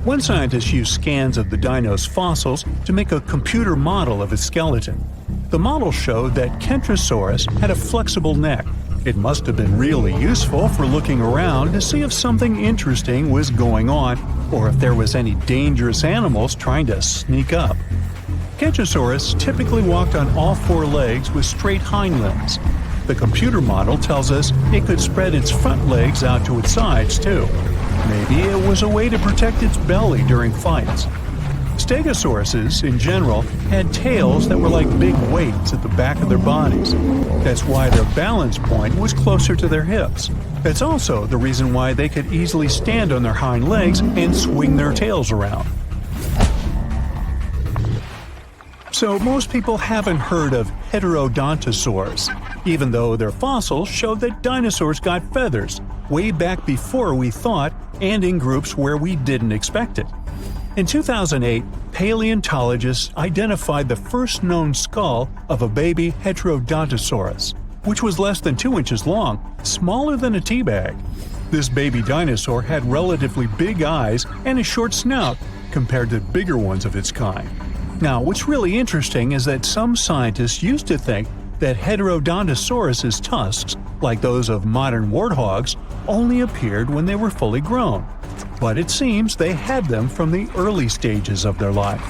One scientist used scans of the dino's fossils to make a computer model of its skeleton. The model showed that Kentrosaurus had a flexible neck. It must have been really useful for looking around to see if something interesting was going on or if there was any dangerous animals trying to sneak up. Kentrosaurus typically walked on all four legs with straight hind limbs. The computer model tells us it could spread its front legs out to its sides, too. Maybe it was a way to protect its belly during fights. Stegosauruses, in general, had tails that were like big weights at the back of their bodies. That's why their balance point was closer to their hips. That's also the reason why they could easily stand on their hind legs and swing their tails around. So most people haven't heard of heterodontosaurs, even though their fossils showed that dinosaurs got feathers way back before we thought and in groups where we didn't expect it. In 2008, paleontologists identified the first known skull of a baby heterodontosaurus, which was less than 2 inches long, smaller than a tea bag. This baby dinosaur had relatively big eyes and a short snout compared to bigger ones of its kind. Now, what's really interesting is that some scientists used to think that Heterodontosaurus's tusks, like those of modern warthogs, only appeared when they were fully grown. But it seems they had them from the early stages of their life.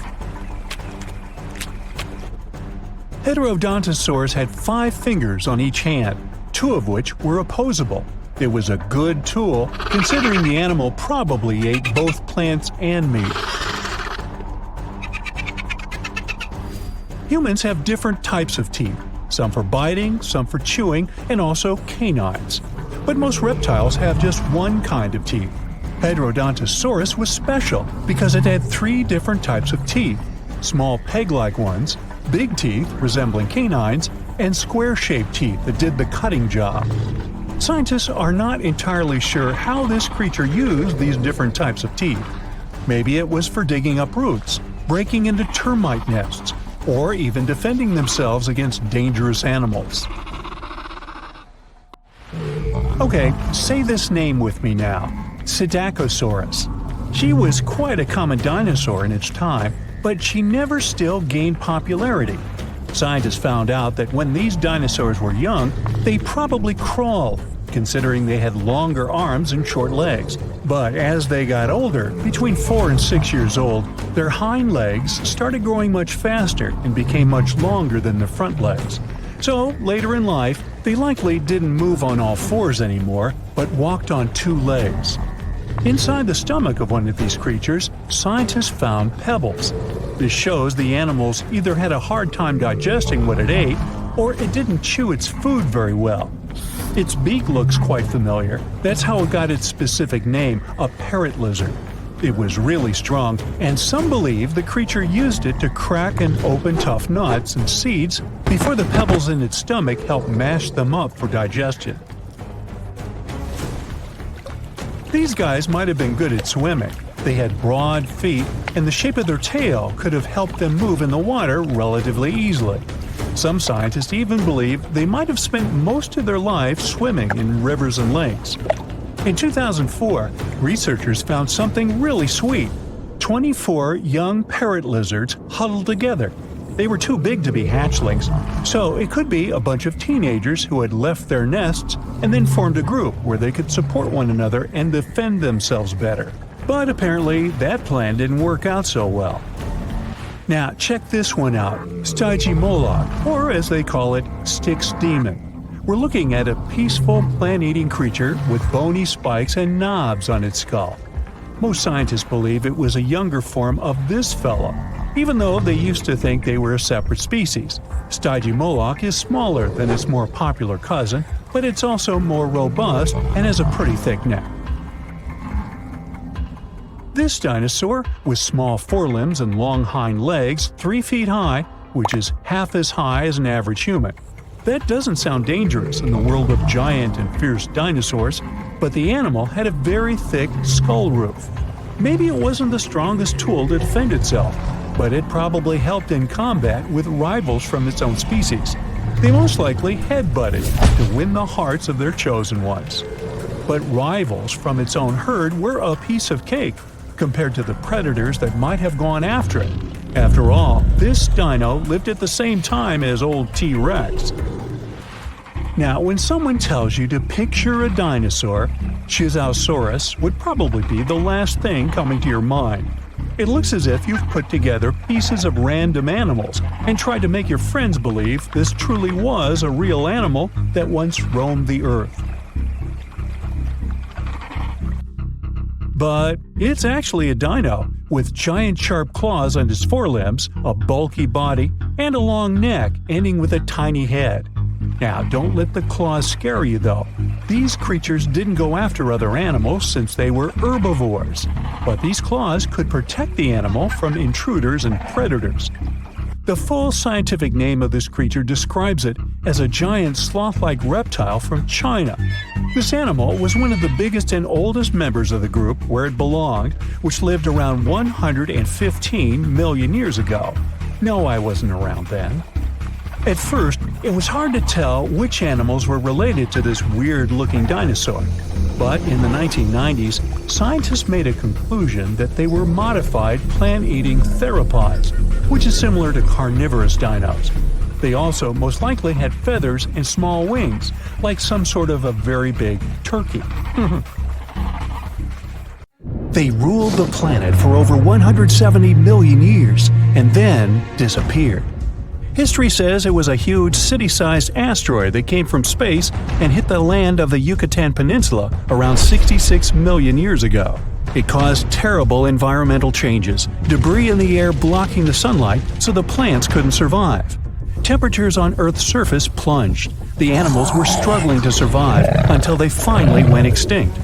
Heterodontosaurus had 5 fingers on each hand, 2 of which were opposable. It was a good tool, considering the animal probably ate both plants and meat. Humans have different types of teeth, some for biting, some for chewing, and also canines. But most reptiles have just one kind of teeth. Heterodontosaurus was special because it had 3 different types of teeth: small peg-like ones, big teeth resembling canines, and square-shaped teeth that did the cutting job. Scientists are not entirely sure how this creature used these different types of teeth. Maybe it was for digging up roots, breaking into termite nests, or even defending themselves against dangerous animals. Okay, say this name with me now: Psittacosaurus. She was quite a common dinosaur in its time, but she never still gained popularity. Scientists found out that when these dinosaurs were young, they probably crawled, considering they had longer arms and short legs. But as they got older, between 4 and 6 years old, their hind legs started growing much faster and became much longer than their front legs. So later in life, they likely didn't move on all 4s anymore, but walked on 2 legs. Inside the stomach of one of these creatures, scientists found pebbles. This shows the animals either had a hard time digesting what it ate, or it didn't chew its food very well. Its beak looks quite familiar. That's how it got its specific name, a parrot lizard. It was really strong, and some believe the creature used it to crack and open tough nuts and seeds before the pebbles in its stomach helped mash them up for digestion. These guys might have been good at swimming. They had broad feet, and the shape of their tail could have helped them move in the water relatively easily. Some scientists even believe they might have spent most of their lives swimming in rivers and lakes. In 2004, researchers found something really sweet: 24 young parrot lizards huddled together. They were too big to be hatchlings, so it could be a bunch of teenagers who had left their nests and then formed a group where they could support one another and defend themselves better. But apparently, that plan didn't work out so well. Now, check this one out: Stygimoloch, or as they call it, Styx demon. We're looking at a peaceful plant-eating creature with bony spikes and knobs on its skull. Most scientists believe it was a younger form of this fellow, even though they used to think they were a separate species. Stygimoloch is smaller than its more popular cousin, but it's also more robust and has a pretty thick neck. This dinosaur, with small forelimbs and long hind legs 3 feet high, which is half as high as an average human. That doesn't sound dangerous in the world of giant and fierce dinosaurs, but the animal had a very thick skull roof. Maybe it wasn't the strongest tool to defend itself, but it probably helped in combat with rivals from its own species. They most likely headbutted to win the hearts of their chosen ones. But rivals from its own herd were a piece of cake compared to the predators that might have gone after it. After all, this dino lived at the same time as old T-Rex. Now, when someone tells you to picture a dinosaur, Chisaosaurus would probably be the last thing coming to your mind. It looks as if you've put together pieces of random animals and tried to make your friends believe this truly was a real animal that once roamed the earth. But it's actually a dino, with giant sharp claws on its forelimbs, a bulky body, and a long neck ending with a tiny head. Now, don't let the claws scare you though. These creatures didn't go after other animals since they were herbivores, but these claws could protect the animal from intruders and predators. The full scientific name of this creature describes it as a giant sloth-like reptile from China. This animal was one of the biggest and oldest members of the group where it belonged, which lived around 115 million years ago. No, I wasn't around then. At first, it was hard to tell which animals were related to this weird-looking dinosaur. But in the 1990s, scientists made a conclusion that they were modified plant-eating theropods, which is similar to carnivorous dinos. They also most likely had feathers and small wings, like some sort of a very big turkey. They ruled the planet for over 170 million years and then disappeared. History says it was a huge city-sized asteroid that came from space and hit the land of the Yucatan Peninsula around 66 million years ago. It caused terrible environmental changes, debris in the air blocking the sunlight so the plants couldn't survive. Temperatures on Earth's surface plunged. The animals were struggling to survive until they finally went extinct.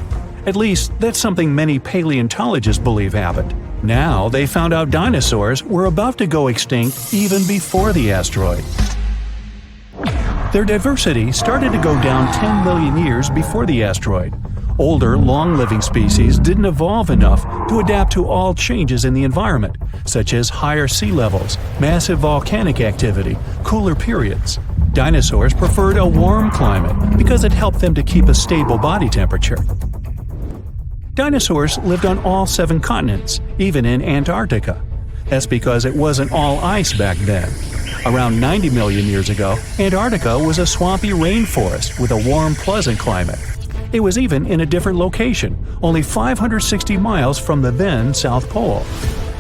At least, that's something many paleontologists believe happened. Now, they found out dinosaurs were about to go extinct even before the asteroid. Their diversity started to go down 10 million years before the asteroid. Older, long-living species didn't evolve enough to adapt to all changes in the environment, such as higher sea levels, massive volcanic activity, cooler periods. Dinosaurs preferred a warm climate because it helped them to keep a stable body temperature. Dinosaurs lived on all 7 continents, even in Antarctica. That's because it wasn't all ice back then. Around 90 million years ago, Antarctica was a swampy rainforest with a warm, pleasant climate. It was even in a different location, only 560 miles from the then South Pole.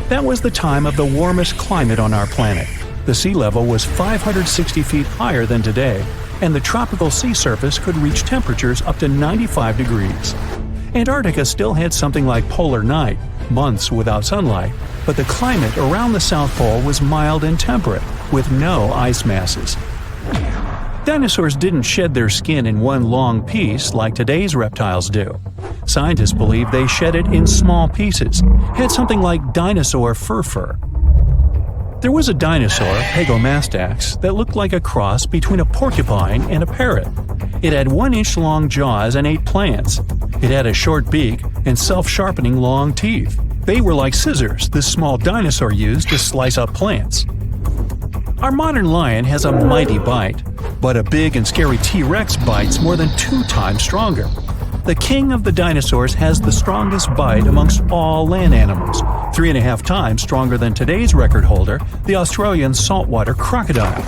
That was the time of the warmest climate on our planet. The sea level was 560 feet higher than today, and the tropical sea surface could reach temperatures up to 95 degrees. Antarctica still had something like polar night, months without sunlight, but the climate around the South Pole was mild and temperate, with no ice masses. Dinosaurs didn't shed their skin in one long piece like today's reptiles do. Scientists believe they shed it in small pieces, had something like dinosaur fur. There was a dinosaur, Pegomastax, that looked like a cross between a porcupine and a parrot. It had 1-inch long jaws and ate plants. It had a short beak and self-sharpening long teeth. They were like scissors this small dinosaur used to slice up plants. Our modern lion has a mighty bite, but a big and scary T-Rex bites more than 2 times stronger. The king of the dinosaurs has the strongest bite amongst all land animals, 3.5 times stronger than today's record holder, the Australian saltwater crocodile.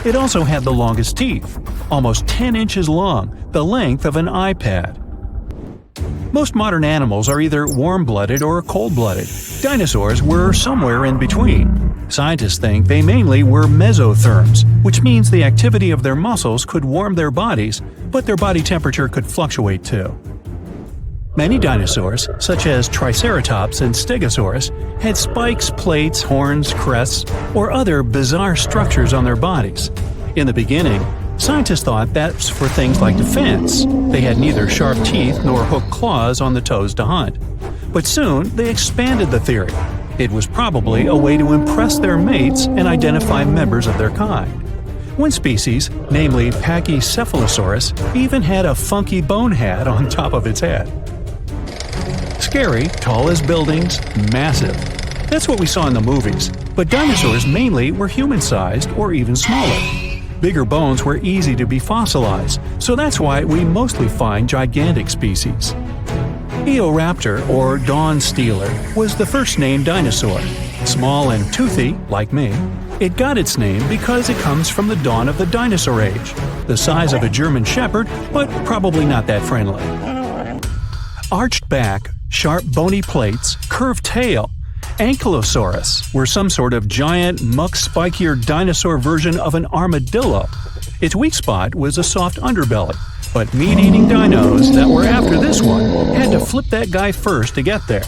It also had the longest teeth, almost 10 inches long, the length of an iPad. Most modern animals are either warm-blooded or cold-blooded. Dinosaurs were somewhere in between. Scientists think they mainly were mesotherms, which means the activity of their muscles could warm their bodies, but their body temperature could fluctuate too. Many dinosaurs, such as Triceratops and Stegosaurus, had spikes, plates, horns, crests, or other bizarre structures on their bodies. In the beginning, scientists thought that's for things like defense. They had neither sharp teeth nor hooked claws on the toes to hunt. But soon, they expanded the theory. It was probably a way to impress their mates and identify members of their kind. One species, namely Pachycephalosaurus, even had a funky bone hat on top of its head. Scary, tall as buildings, massive. That's what we saw in the movies, but dinosaurs mainly were human-sized or even smaller. Bigger bones were easy to be fossilized, so that's why we mostly find gigantic species. Eoraptor, or dawn stealer, was the first named dinosaur. Small and toothy, like me, it got its name because it comes from the dawn of the dinosaur age, the size of a German shepherd, but probably not that friendly. Arched back, sharp bony plates, curved tail. Ankylosaurus were some sort of giant, much-spikier dinosaur version of an armadillo. Its weak spot was a soft underbelly, but meat-eating dinos that were after this one had to flip that guy first to get there.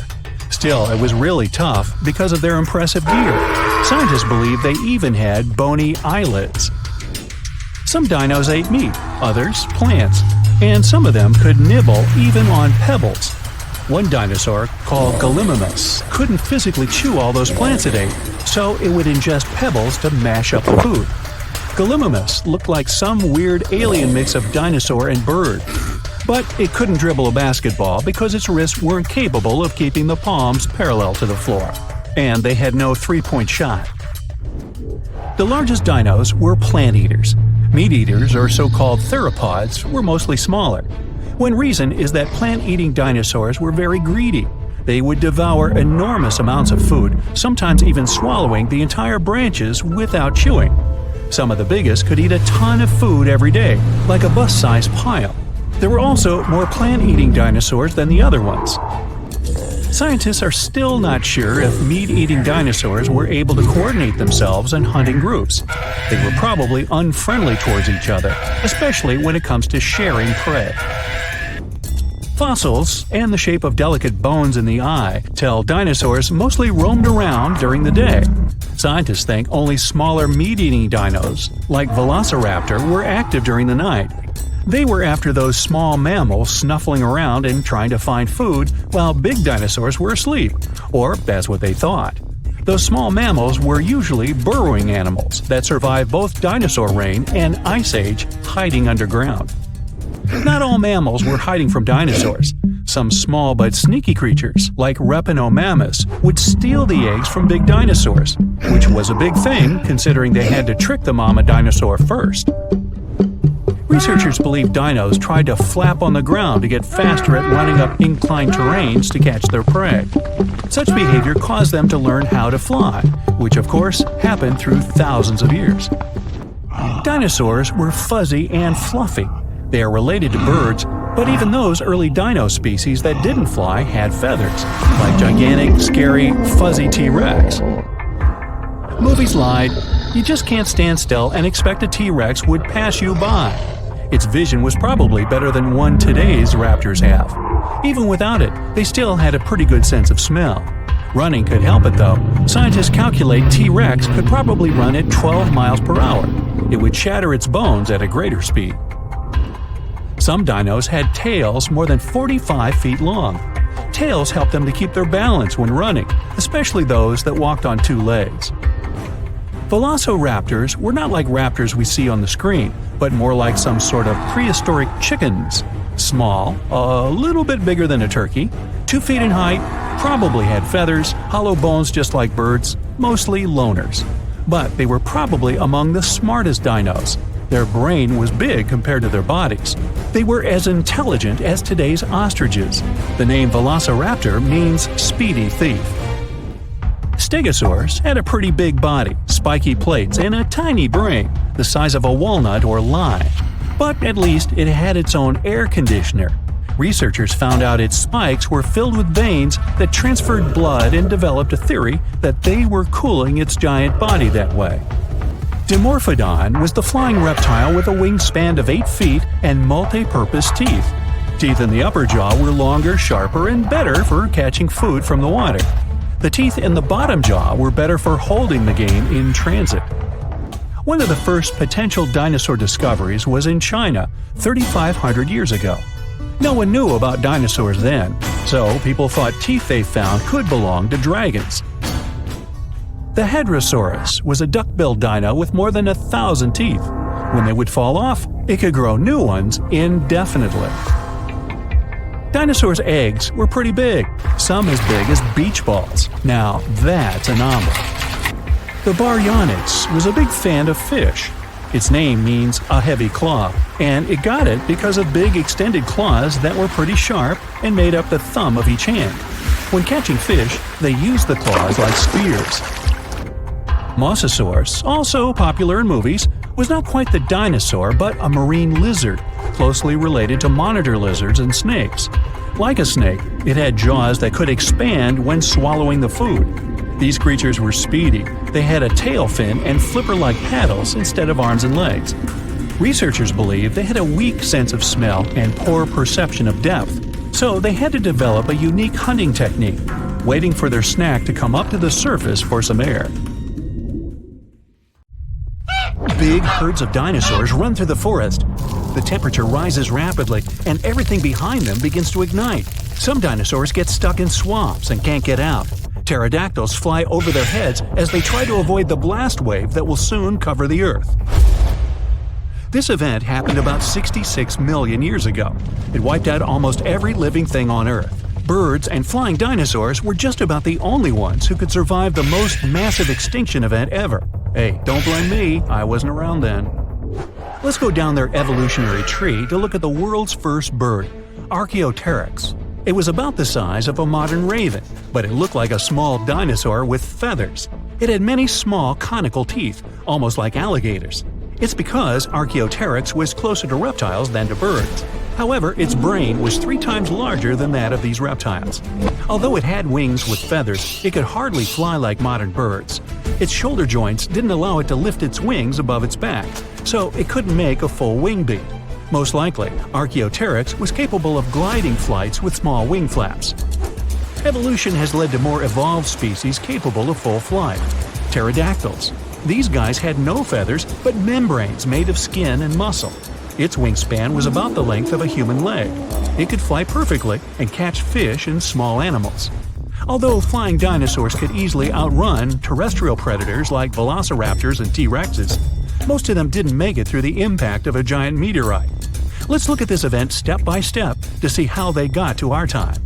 Still, it was really tough because of their impressive gear. Scientists believe they even had bony eyelids. Some dinos ate meat, others plants, and some of them could nibble even on pebbles. One dinosaur, called Gallimimus, couldn't physically chew all those plants it ate, so it would ingest pebbles to mash up the food. Gallimimus looked like some weird alien mix of dinosaur and bird. But it couldn't dribble a basketball because its wrists weren't capable of keeping the palms parallel to the floor. And they had no three-point shot. The largest dinos were plant eaters. Meat eaters, or so-called theropods, were mostly smaller. One reason is that plant-eating dinosaurs were very greedy. They would devour enormous amounts of food, sometimes even swallowing the entire branches without chewing. Some of the biggest could eat a ton of food every day, like a bus-sized pile. There were also more plant-eating dinosaurs than the other ones. Scientists are still not sure if meat-eating dinosaurs were able to coordinate themselves in hunting groups. They were probably unfriendly towards each other, especially when it comes to sharing prey. Fossils, and the shape of delicate bones in the eye, tell dinosaurs mostly roamed around during the day. Scientists think only smaller meat-eating dinos, like Velociraptor, were active during the night. They were after those small mammals snuffling around and trying to find food while big dinosaurs were asleep, or that's what they thought. Those small mammals were usually burrowing animals that survived both dinosaur reign and ice age hiding underground. Not all mammals were hiding from dinosaurs. Some small but sneaky creatures, like Reptinomammus, would steal the eggs from big dinosaurs, which was a big thing considering they had to trick the mama dinosaur first. Researchers believe dinos tried to flap on the ground to get faster at running up inclined terrains to catch their prey. Such behavior caused them to learn how to fly, which of course happened through thousands of years. Dinosaurs were fuzzy and fluffy. They are related to birds, but even those early dino species that didn't fly had feathers, like gigantic, scary, fuzzy T-Rex. Movies lied. You just can't stand still and expect a T-Rex would pass you by. Its vision was probably better than one today's raptors have. Even without it, they still had a pretty good sense of smell. Running could help it though. Scientists calculate T-Rex could probably run at 12 miles per hour. It would shatter its bones at a greater speed. Some dinos had tails more than 45 feet long. Tails helped them to keep their balance when running, especially those that walked on two legs. Velociraptors were not like raptors we see on the screen, but more like some sort of prehistoric chickens. Small, a little bit bigger than a turkey, 2 feet in height, probably had feathers, hollow bones just like birds, mostly loners. But they were probably among the smartest dinos. Their brain was big compared to their bodies. They were as intelligent as today's ostriches. The name Velociraptor means speedy thief. Stegosaurus had a pretty big body, spiky plates, and a tiny brain, the size of a walnut or lime. But at least it had its own air conditioner. Researchers found out its spikes were filled with veins that transferred blood and developed a theory that they were cooling its giant body that way. Dimorphodon was the flying reptile with a wingspan of 8 feet and multi-purpose teeth. Teeth in the upper jaw were longer, sharper, and better for catching food from the water. The teeth in the bottom jaw were better for holding the game in transit. One of the first potential dinosaur discoveries was in China 3,500 years ago. No one knew about dinosaurs then, so people thought teeth they found could belong to dragons. The Hadrosaurus was a duck-billed dino with more than 1,000 teeth. When they would fall off, it could grow new ones indefinitely. Dinosaurs' eggs were pretty big, some as big as beach balls. Now that's a number. The Baryonyx was a big fan of fish. Its name means a heavy claw, and it got it because of big extended claws that were pretty sharp and made up the thumb of each hand. When catching fish, they used the claws like spears. Mosasaurus, also popular in movies, was not quite the dinosaur but a marine lizard, closely related to monitor lizards and snakes. Like a snake, it had jaws that could expand when swallowing the food. These creatures were speedy. They had a tail fin and flipper-like paddles instead of arms and legs. Researchers believe they had a weak sense of smell and poor perception of depth, so they had to develop a unique hunting technique, waiting for their snack to come up to the surface for some air. Big herds of dinosaurs run through the forest. The temperature rises rapidly, and everything behind them begins to ignite. Some dinosaurs get stuck in swamps and can't get out. Pterodactyls fly over their heads as they try to avoid the blast wave that will soon cover the Earth. This event happened about 66 million years ago. It wiped out almost every living thing on Earth. Birds and flying dinosaurs were just about the only ones who could survive the most massive extinction event ever. Hey, don't blame me, I wasn't around then. Let's go down their evolutionary tree to look at the world's first bird, Archaeopteryx. It was about the size of a modern raven, but it looked like a small dinosaur with feathers. It had many small conical teeth, almost like alligators. It's because Archaeopteryx was closer to reptiles than to birds. However, its brain was 3 times larger than that of these reptiles. Although it had wings with feathers, it could hardly fly like modern birds. Its shoulder joints didn't allow it to lift its wings above its back, so it couldn't make a full wing beat. Most likely, Archaeopteryx was capable of gliding flights with small wing flaps. Evolution has led to more evolved species capable of full flight. Pterodactyls. These guys had no feathers, but membranes made of skin and muscle. Its wingspan was about the length of a human leg. It could fly perfectly and catch fish and small animals. Although flying dinosaurs could easily outrun terrestrial predators like velociraptors and T-Rexes, most of them didn't make it through the impact of a giant meteorite. Let's look at this event step by step to see how they got to our time.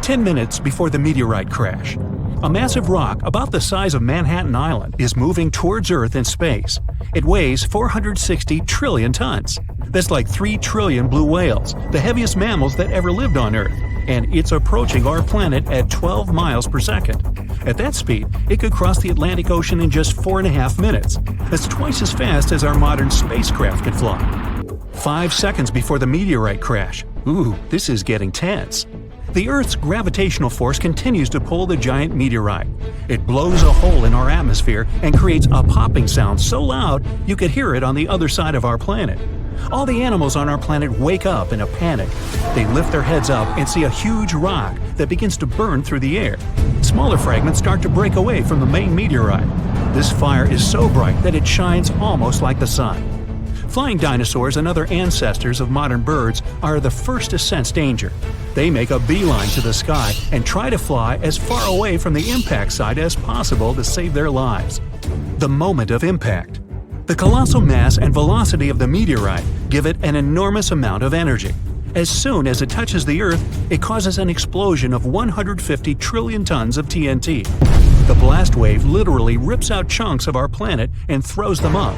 10 minutes before the meteorite crash. A massive rock about the size of Manhattan Island is moving towards Earth in space. It weighs 460 trillion tons. That's like 3 trillion blue whales, the heaviest mammals that ever lived on Earth, and it's approaching our planet at 12 miles per second. At that speed, it could cross the Atlantic Ocean in just 4.5 minutes. That's twice as fast as our modern spacecraft could fly. 5 seconds before the meteorite crash. Ooh, this is getting tense. The Earth's gravitational force continues to pull the giant meteorite. It blows a hole in our atmosphere and creates a popping sound so loud you could hear it on the other side of our planet. All the animals on our planet wake up in a panic. They lift their heads up and see a huge rock that begins to burn through the air. Smaller fragments start to break away from the main meteorite. This fire is so bright that it shines almost like the sun. Flying dinosaurs and other ancestors of modern birds are the first to sense danger. They make a beeline to the sky and try to fly as far away from the impact site as possible to save their lives. The moment of impact. The colossal mass and velocity of the meteorite give it an enormous amount of energy. As soon as it touches the Earth, it causes an explosion of 150 trillion tons of TNT. The blast wave literally rips out chunks of our planet and throws them up.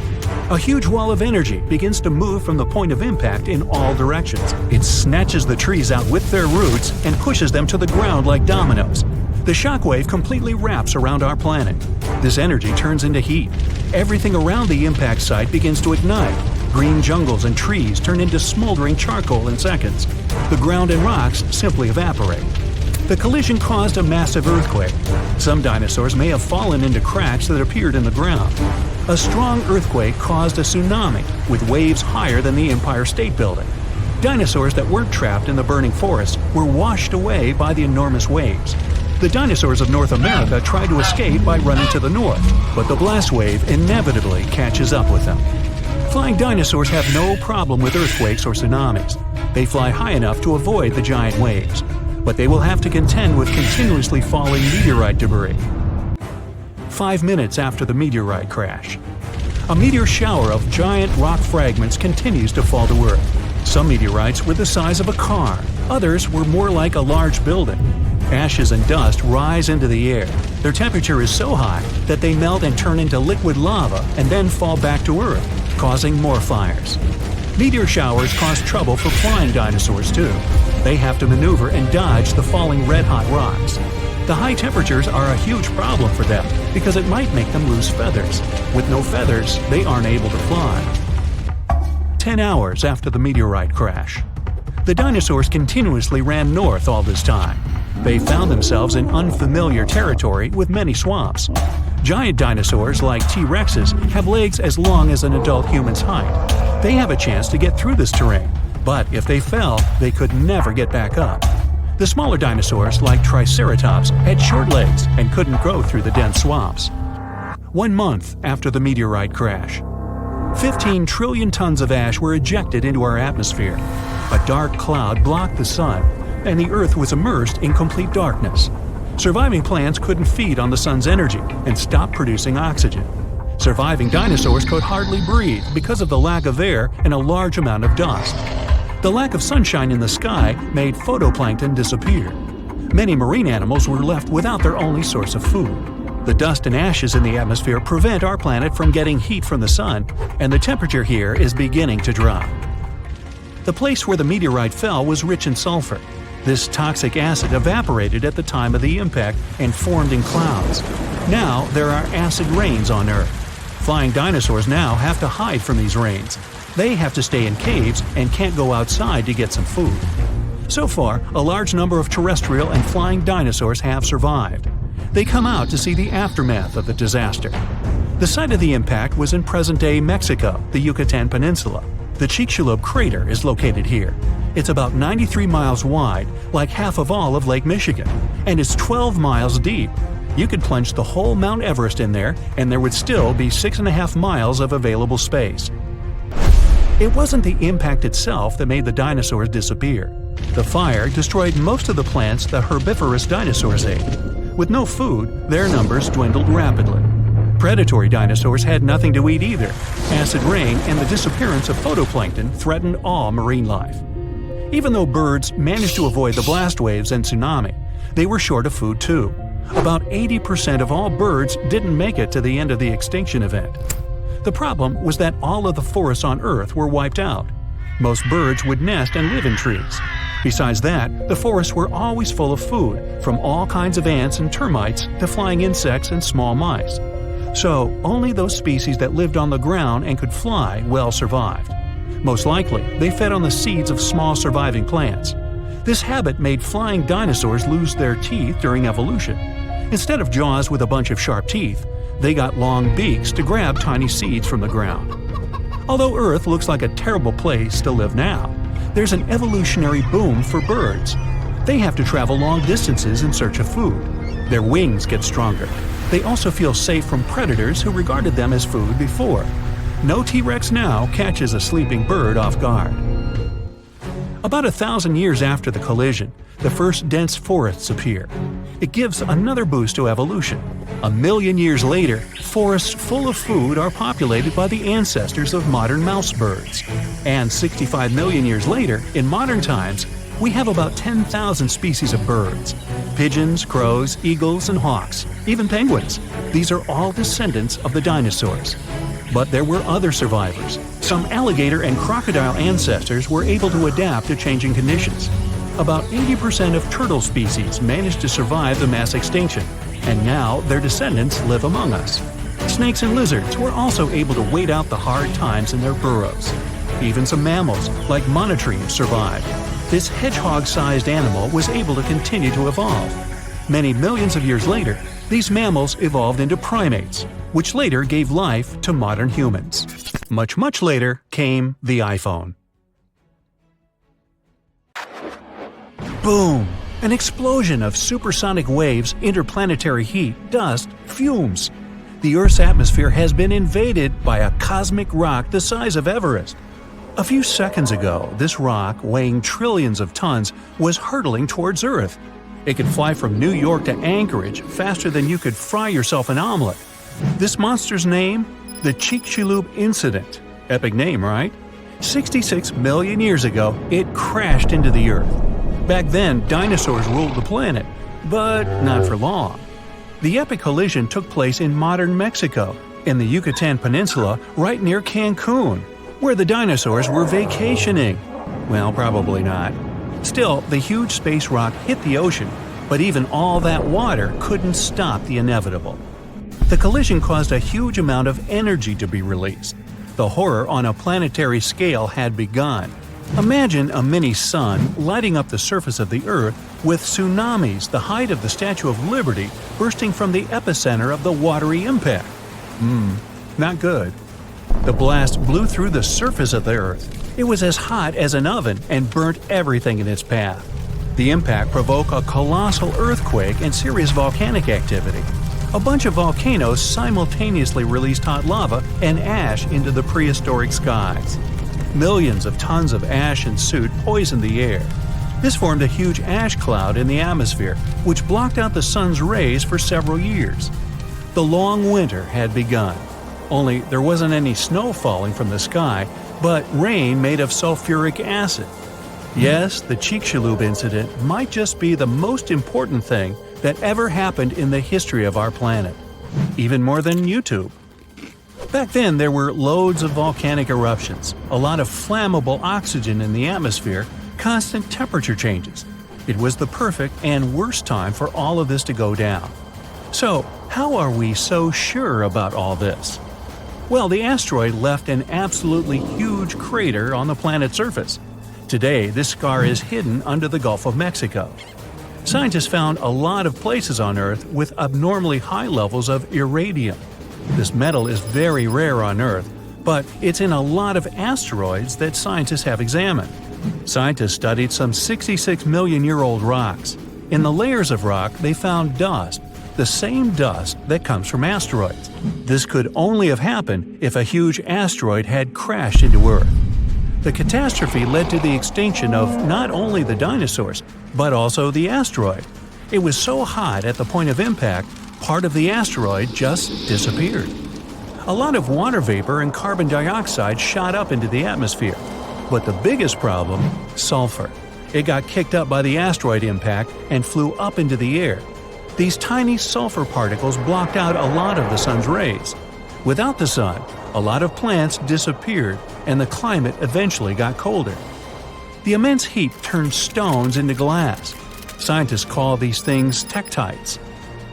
A huge wall of energy begins to move from the point of impact in all directions. It snatches the trees out with their roots and pushes them to the ground like dominoes. The shockwave completely wraps around our planet. This energy turns into heat. Everything around the impact site begins to ignite. Green jungles and trees turn into smoldering charcoal in seconds. The ground and rocks simply evaporate. The collision caused a massive earthquake. Some dinosaurs may have fallen into cracks that appeared in the ground. A strong earthquake caused a tsunami, with waves higher than the Empire State Building. Dinosaurs that weren't trapped in the burning forest were washed away by the enormous waves. The dinosaurs of North America tried to escape by running to the north, but the blast wave inevitably catches up with them. Flying dinosaurs have no problem with earthquakes or tsunamis. They fly high enough to avoid the giant waves, but they will have to contend with continuously falling meteorite debris. 5 minutes after the meteorite crash. A meteor shower of giant rock fragments continues to fall to Earth. Some meteorites were the size of a car, others were more like a large building. Ashes and dust rise into the air. Their temperature is so high that they melt and turn into liquid lava and then fall back to Earth, causing more fires. Meteor showers cause trouble for flying dinosaurs too. They have to maneuver and dodge the falling red-hot rocks. The high temperatures are a huge problem for them because it might make them lose feathers. With no feathers, they aren't able to fly. 10 hours after the meteorite crash. The dinosaurs continuously ran north all this time. They found themselves in unfamiliar territory with many swamps. Giant dinosaurs like T-Rexes have legs as long as an adult human's height. They have a chance to get through this terrain, but if they fell, they could never get back up. The smaller dinosaurs like Triceratops had short legs and couldn't grow through the dense swamps. 1 month after the meteorite crash. 15 trillion tons of ash were ejected into our atmosphere. A dark cloud blocked the sun, and the Earth was immersed in complete darkness. Surviving plants couldn't feed on the sun's energy and stopped producing oxygen. Surviving dinosaurs could hardly breathe because of the lack of air and a large amount of dust. The lack of sunshine in the sky made phytoplankton disappear. Many marine animals were left without their only source of food. The dust and ashes in the atmosphere prevent our planet from getting heat from the sun, and the temperature here is beginning to drop. The place where the meteorite fell was rich in sulfur. This toxic acid evaporated at the time of the impact and formed in clouds. Now there are acid rains on Earth. Flying dinosaurs now have to hide from these rains. They have to stay in caves and can't go outside to get some food. So far, a large number of terrestrial and flying dinosaurs have survived. They come out to see the aftermath of the disaster. The site of the impact was in present-day Mexico, the Yucatan Peninsula. The Chicxulub crater is located here. It's about 93 miles wide, like half of all of Lake Michigan, and it's 12 miles deep. You could plunge the whole Mount Everest in there, and there would still be 6.5 miles of available space. It wasn't the impact itself that made the dinosaurs disappear. The fire destroyed most of the plants the herbivorous dinosaurs ate. With no food, their numbers dwindled rapidly. Predatory dinosaurs had nothing to eat either. Acid rain and the disappearance of phytoplankton threatened all marine life. Even though birds managed to avoid the blast waves and tsunami, they were short of food too. About 80% of all birds didn't make it to the end of the extinction event. The problem was that all of the forests on Earth were wiped out. Most birds would nest and live in trees. Besides that, the forests were always full of food, from all kinds of ants and termites to flying insects and small mice. So, only those species that lived on the ground and could fly well survived. Most likely, they fed on the seeds of small surviving plants. This habit made flying dinosaurs lose their teeth during evolution. Instead of jaws with a bunch of sharp teeth, they got long beaks to grab tiny seeds from the ground. Although Earth looks like a terrible place to live now, there's an evolutionary boom for birds. They have to travel long distances in search of food. Their wings get stronger. They also feel safe from predators who regarded them as food before. No T-Rex now catches a sleeping bird off guard. About 1,000 years after the collision, the first dense forests appear. It gives another boost to evolution. 1 million years later, forests full of food are populated by the ancestors of modern mouse birds. And 65 million years later, in modern times, we have about 10,000 species of birds. Pigeons, crows, eagles, and hawks, even penguins. These are all descendants of the dinosaurs. But there were other survivors. Some alligator and crocodile ancestors were able to adapt to changing conditions. About 80% of turtle species managed to survive the mass extinction, and now their descendants live among us. Snakes and lizards were also able to wait out the hard times in their burrows. Even some mammals, like monotremes, survived. This hedgehog-sized animal was able to continue to evolve. Many millions of years later, these mammals evolved into primates, which later gave life to modern humans. Much later came the iPhone. Boom! An explosion of supersonic waves, interplanetary heat, dust, fumes. The Earth's atmosphere has been invaded by a cosmic rock the size of Everest. A few seconds ago, this rock, weighing trillions of tons, was hurtling towards Earth. It could fly from New York to Anchorage faster than you could fry yourself an omelet. This monster's name? The Chicxulub Incident. Epic name, right? 66 million years ago, it crashed into the Earth. Back then, dinosaurs ruled the planet, but not for long. The epic collision took place in modern Mexico, in the Yucatan Peninsula, right near Cancun, where the dinosaurs were vacationing. Well, probably not. Still, the huge space rock hit the ocean, but even all that water couldn't stop the inevitable. The collision caused a huge amount of energy to be released. The horror on a planetary scale had begun. Imagine a mini-sun lighting up the surface of the Earth with tsunamis the height of the Statue of Liberty bursting from the epicenter of the watery impact. Not good. The blast blew through the surface of the Earth. It was as hot as an oven and burnt everything in its path. The impact provoked a colossal earthquake and serious volcanic activity. A bunch of volcanoes simultaneously released hot lava and ash into the prehistoric skies. Millions of tons of ash and soot poisoned the air. This formed a huge ash cloud in the atmosphere, which blocked out the sun's rays for several years. The long winter had begun. Only there wasn't any snow falling from the sky, but rain made of sulfuric acid. Yes, the Chicxulub incident might just be the most important thing that ever happened in the history of our planet. Even more than YouTube. Back then, there were loads of volcanic eruptions, a lot of flammable oxygen in the atmosphere, constant temperature changes. It was the perfect and worst time for all of this to go down. So, how are we so sure about all this? Well, the asteroid left an absolutely huge crater on the planet's surface. Today, this scar is hidden under the Gulf of Mexico. Scientists found a lot of places on Earth with abnormally high levels of iridium. This metal is very rare on Earth, but it's in a lot of asteroids that scientists have examined. Scientists studied some 66 million-year-old rocks. In the layers of rock, they found dust, the same dust that comes from asteroids. This could only have happened if a huge asteroid had crashed into Earth. The catastrophe led to the extinction of not only the dinosaurs, but also the asteroid. It was so hot at the point of impact, part of the asteroid just disappeared. A lot of water vapor and carbon dioxide shot up into the atmosphere. But the biggest problem, sulfur. It got kicked up by the asteroid impact and flew up into the air. These tiny sulfur particles blocked out a lot of the sun's rays. Without the sun, a lot of plants disappeared and the climate eventually got colder. The immense heat turned stones into glass. Scientists call these things tektites.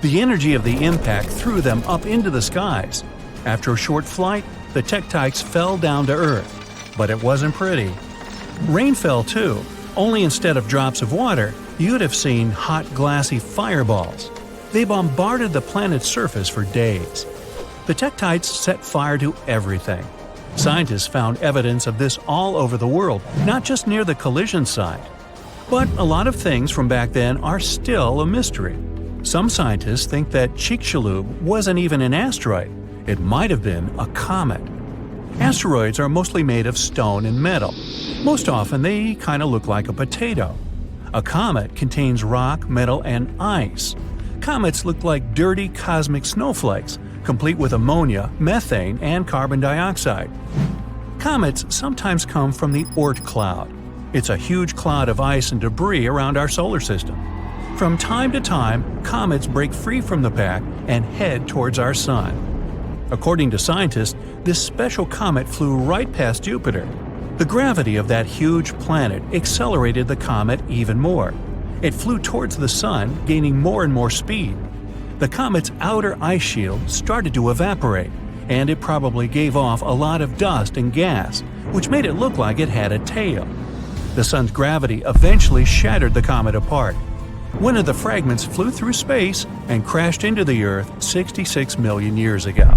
The energy of the impact threw them up into the skies. After a short flight, the tektites fell down to Earth. But it wasn't pretty. Rain fell too, only instead of drops of water, you'd have seen hot glassy fireballs. They bombarded the planet's surface for days. The tektites set fire to everything. Scientists found evidence of this all over the world, not just near the collision site. But a lot of things from back then are still a mystery. Some scientists think that Chicxulub wasn't even an asteroid. It might have been a comet. Asteroids are mostly made of stone and metal. Most often they kind of look like a potato. A comet contains rock, metal, and ice. Comets look like dirty cosmic snowflakes, complete with ammonia, methane, and carbon dioxide. Comets sometimes come from the Oort cloud. It's a huge cloud of ice and debris around our solar system. From time to time, comets break free from the pack and head towards our sun. According to scientists, this special comet flew right past Jupiter. The gravity of that huge planet accelerated the comet even more. It flew towards the sun, gaining more and more speed. The comet's outer ice shield started to evaporate, and it probably gave off a lot of dust and gas, which made it look like it had a tail. The sun's gravity eventually shattered the comet apart. One of the fragments flew through space and crashed into the Earth 66 million years ago.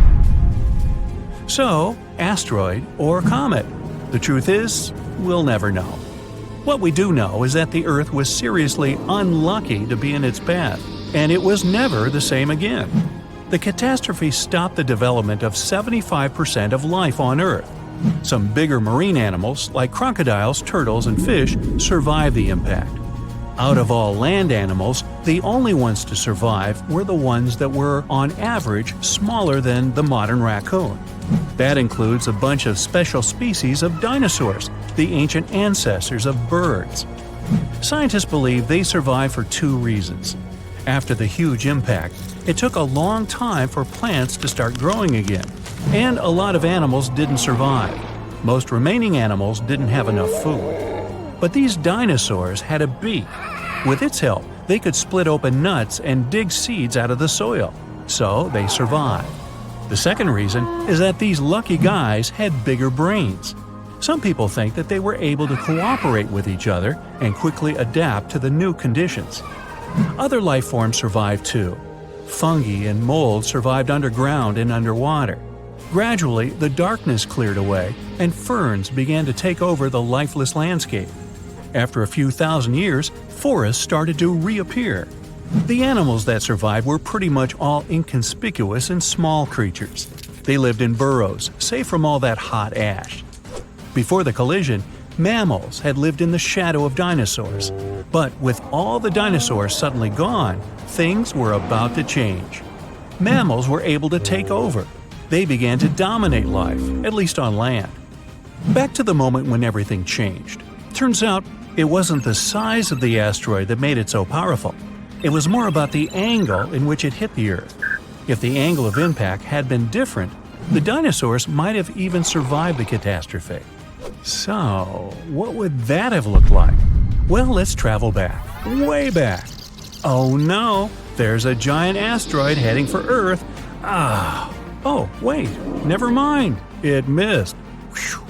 So, asteroid or comet? The truth is, we'll never know. What we do know is that the Earth was seriously unlucky to be in its path, and it was never the same again. The catastrophe stopped the development of 75% of life on Earth. Some bigger marine animals, like crocodiles, turtles, and fish, survived the impact. Out of all land animals, the only ones to survive were the ones that were, on average, smaller than the modern raccoon. That includes a bunch of special species of dinosaurs, the ancient ancestors of birds. Scientists believe they survived for two reasons. After the huge impact, it took a long time for plants to start growing again, and a lot of animals didn't survive. Most remaining animals didn't have enough food. But these dinosaurs had a beak. With its help, they could split open nuts and dig seeds out of the soil, so they survived. The second reason is that these lucky guys had bigger brains. Some people think that they were able to cooperate with each other and quickly adapt to the new conditions. Other life forms survived too. Fungi and mold survived underground and underwater. Gradually, the darkness cleared away and ferns began to take over the lifeless landscape. After a few thousand years, forests started to reappear. The animals that survived were pretty much all inconspicuous and small creatures. They lived in burrows, safe from all that hot ash. Before the collision, mammals had lived in the shadow of dinosaurs. But with all the dinosaurs suddenly gone, things were about to change. Mammals were able to take over. They began to dominate life, at least on land. Back to the moment when everything changed. Turns out, it wasn't the size of the asteroid that made it so powerful. It was more about the angle in which it hit the Earth. If the angle of impact had been different, the dinosaurs might have even survived the catastrophe. So, what would that have looked like? Well, let's travel back, way back. Oh no, there's a giant asteroid heading for Earth. Oh, wait, never mind. It missed. Whew.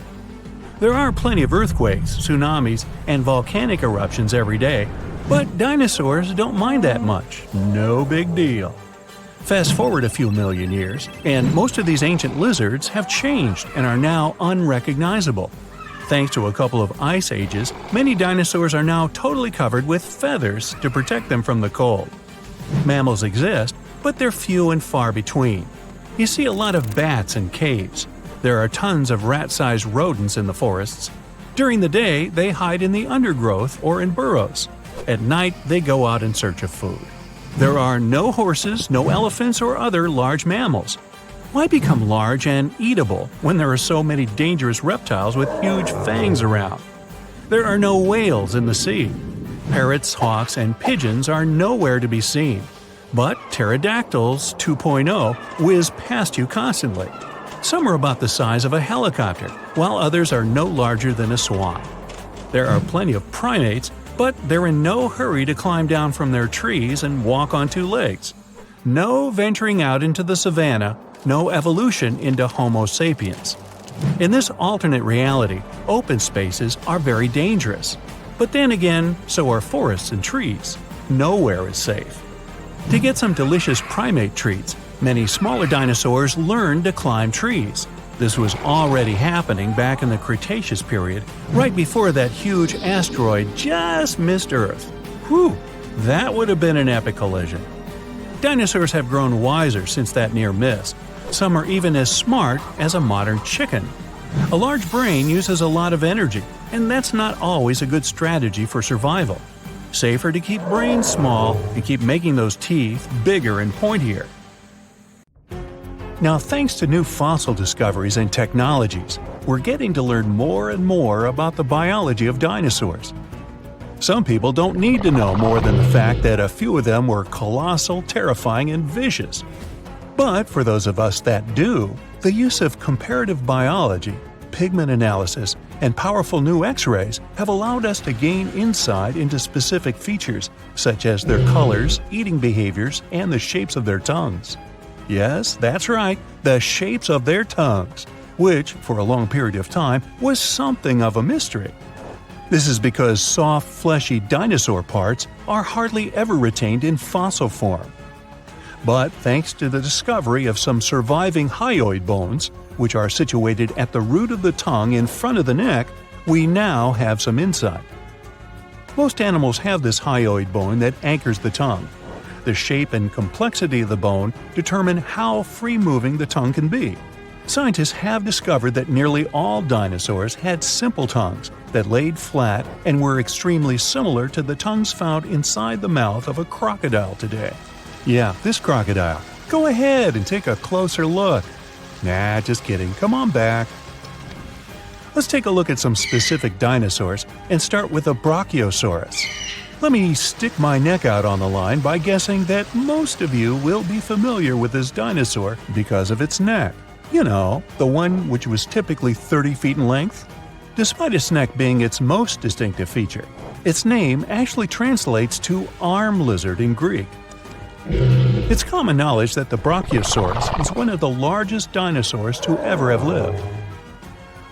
There are plenty of earthquakes, tsunamis, and volcanic eruptions every day, but dinosaurs don't mind that much. No big deal. Fast forward a few million years, and most of these ancient lizards have changed and are now unrecognizable. Thanks to a couple of ice ages, many dinosaurs are now totally covered with feathers to protect them from the cold. Mammals exist, but they're few and far between. You see a lot of bats in caves. There are tons of rat-sized rodents in the forests. During the day, they hide in the undergrowth or in burrows. At night, they go out in search of food. There are no horses, no elephants, or other large mammals. Why become large and eatable when there are so many dangerous reptiles with huge fangs around? There are no whales in the sea. Parrots, hawks, and pigeons are nowhere to be seen. But pterodactyls 2.0 whiz past you constantly. Some are about the size of a helicopter, while others are no larger than a swan. There are plenty of primates, but they're in no hurry to climb down from their trees and walk on two legs. No venturing out into the savannah, no evolution into Homo sapiens. In this alternate reality, open spaces are very dangerous. But then again, so are forests and trees. Nowhere is safe. To get some delicious primate treats, many smaller dinosaurs learned to climb trees. This was already happening back in the Cretaceous period, right before that huge asteroid just missed Earth. Whew, that would have been an epic collision. Dinosaurs have grown wiser since that near miss. Some are even as smart as a modern chicken. A large brain uses a lot of energy, and that's not always a good strategy for survival. Safer to keep brains small and keep making those teeth bigger and pointier. Now, thanks to new fossil discoveries and technologies, we're getting to learn more and more about the biology of dinosaurs. Some people don't need to know more than the fact that a few of them were colossal, terrifying, and vicious. But for those of us that do, the use of comparative biology, pigment analysis, and powerful new X-rays have allowed us to gain insight into specific features, such as their colors, eating behaviors, and the shapes of their tongues. Yes, that's right, the shapes of their tongues, which, for a long period of time, was something of a mystery. This is because soft, fleshy dinosaur parts are hardly ever retained in fossil form. But thanks to the discovery of some surviving hyoid bones, which are situated at the root of the tongue in front of the neck, we now have some insight. Most animals have this hyoid bone that anchors the tongue. The shape and complexity of the bone determine how free-moving the tongue can be. Scientists have discovered that nearly all dinosaurs had simple tongues that laid flat and were extremely similar to the tongues found inside the mouth of a crocodile today. Yeah, this crocodile. Go ahead and take a closer look. Nah, just kidding. Come on back. Let's take a look at some specific dinosaurs and start with the Brachiosaurus. Let me stick my neck out on the line by guessing that most of you will be familiar with this dinosaur because of its neck. You know, the one which was typically 30 feet in length. Despite its neck being its most distinctive feature, its name actually translates to arm lizard in Greek. It's common knowledge that the Brachiosaurus is one of the largest dinosaurs to ever have lived.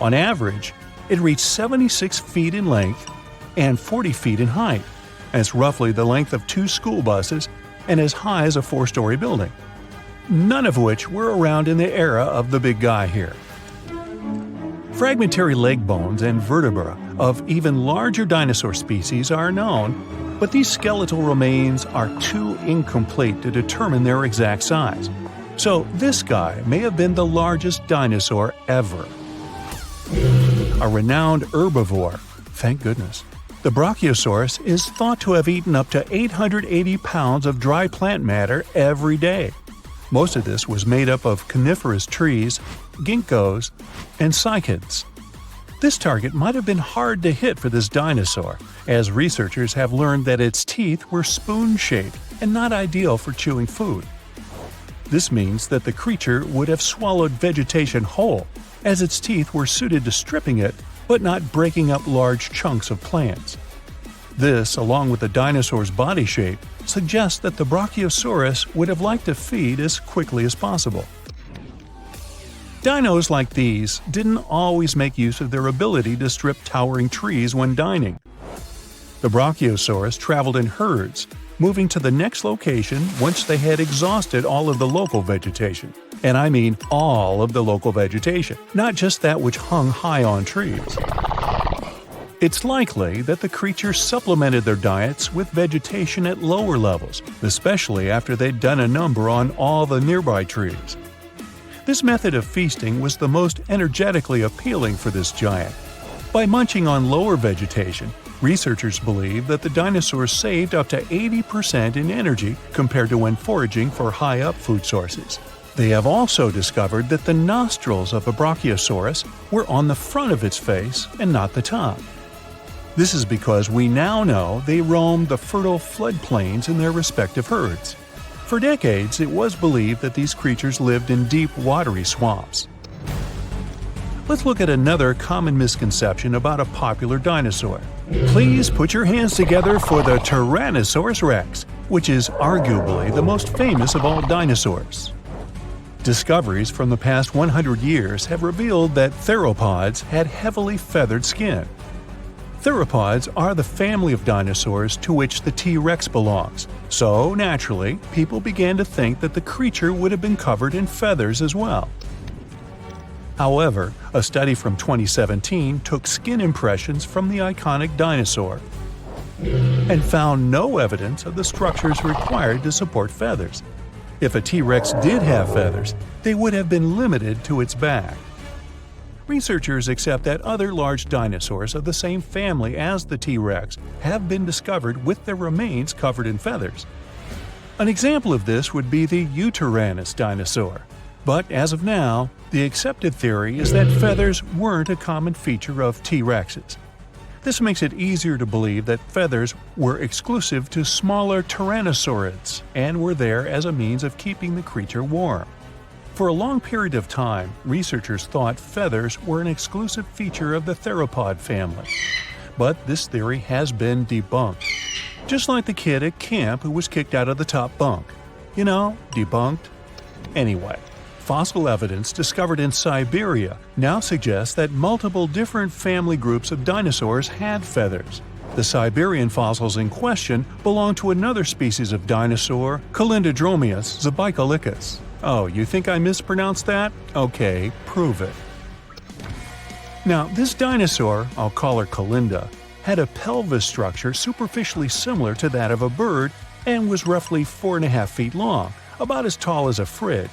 On average, it reached 76 feet in length and 40 feet in height. That's roughly the length of 2 school buses and as high as a 4-story building. None of which were around in the era of the big guy here. Fragmentary leg bones and vertebra of even larger dinosaur species are known, but these skeletal remains are too incomplete to determine their exact size. So this guy may have been the largest dinosaur ever. A renowned herbivore, thank goodness. The Brachiosaurus is thought to have eaten up to 880 pounds of dry plant matter every day. Most of this was made up of coniferous trees, ginkgos, and cycads. This target might have been hard to hit for this dinosaur, as researchers have learned that its teeth were spoon-shaped and not ideal for chewing food. This means that the creature would have swallowed vegetation whole, as its teeth were suited to stripping it but not breaking up large chunks of plants. This, along with the dinosaur's body shape, suggests that the Brachiosaurus would have liked to feed as quickly as possible. Dinos like these didn't always make use of their ability to strip towering trees when dining. The Brachiosaurus traveled in herds, moving to the next location once they had exhausted all of the local vegetation. And I mean all of the local vegetation, not just that which hung high on trees. It's likely that the creatures supplemented their diets with vegetation at lower levels, especially after they'd done a number on all the nearby trees. This method of feasting was the most energetically appealing for this giant. By munching on lower vegetation, researchers believe that the dinosaurs saved up to 80% in energy compared to when foraging for high-up food sources. They have also discovered that the nostrils of a Brachiosaurus were on the front of its face and not the top. This is because we now know they roamed the fertile floodplains in their respective herds. For decades, it was believed that these creatures lived in deep, watery swamps. Let's look at another common misconception about a popular dinosaur. Please put your hands together for the Tyrannosaurus rex, which is arguably the most famous of all dinosaurs. Discoveries from the past 100 years have revealed that theropods had heavily feathered skin. Theropods are the family of dinosaurs to which the T-Rex belongs, so naturally, people began to think that the creature would have been covered in feathers as well. However, a study from 2017 took skin impressions from the iconic dinosaur and found no evidence of the structures required to support feathers. If a T-Rex did have feathers, they would have been limited to its back. Researchers accept that other large dinosaurs of the same family as the T-Rex have been discovered with their remains covered in feathers. An example of this would be the Yutyrannus dinosaur. But as of now, the accepted theory is that feathers weren't a common feature of T-Rexes. This makes it easier to believe that feathers were exclusive to smaller tyrannosaurids and were there as a means of keeping the creature warm. For a long period of time, researchers thought feathers were an exclusive feature of the theropod family. But this theory has been debunked. Just like the kid at camp who was kicked out of the top bunk. You know, debunked. Anyway, fossil evidence discovered in Siberia now suggests that multiple different family groups of dinosaurs had feathers. The Siberian fossils in question belong to another species of dinosaur, Calindrodromeus zebucolicus. Oh, you think I mispronounced that? Okay, prove it. Now, this dinosaur, I'll call her Calinda, had a pelvis structure superficially similar to that of a bird and was roughly 4.5 feet long, about as tall as a fridge.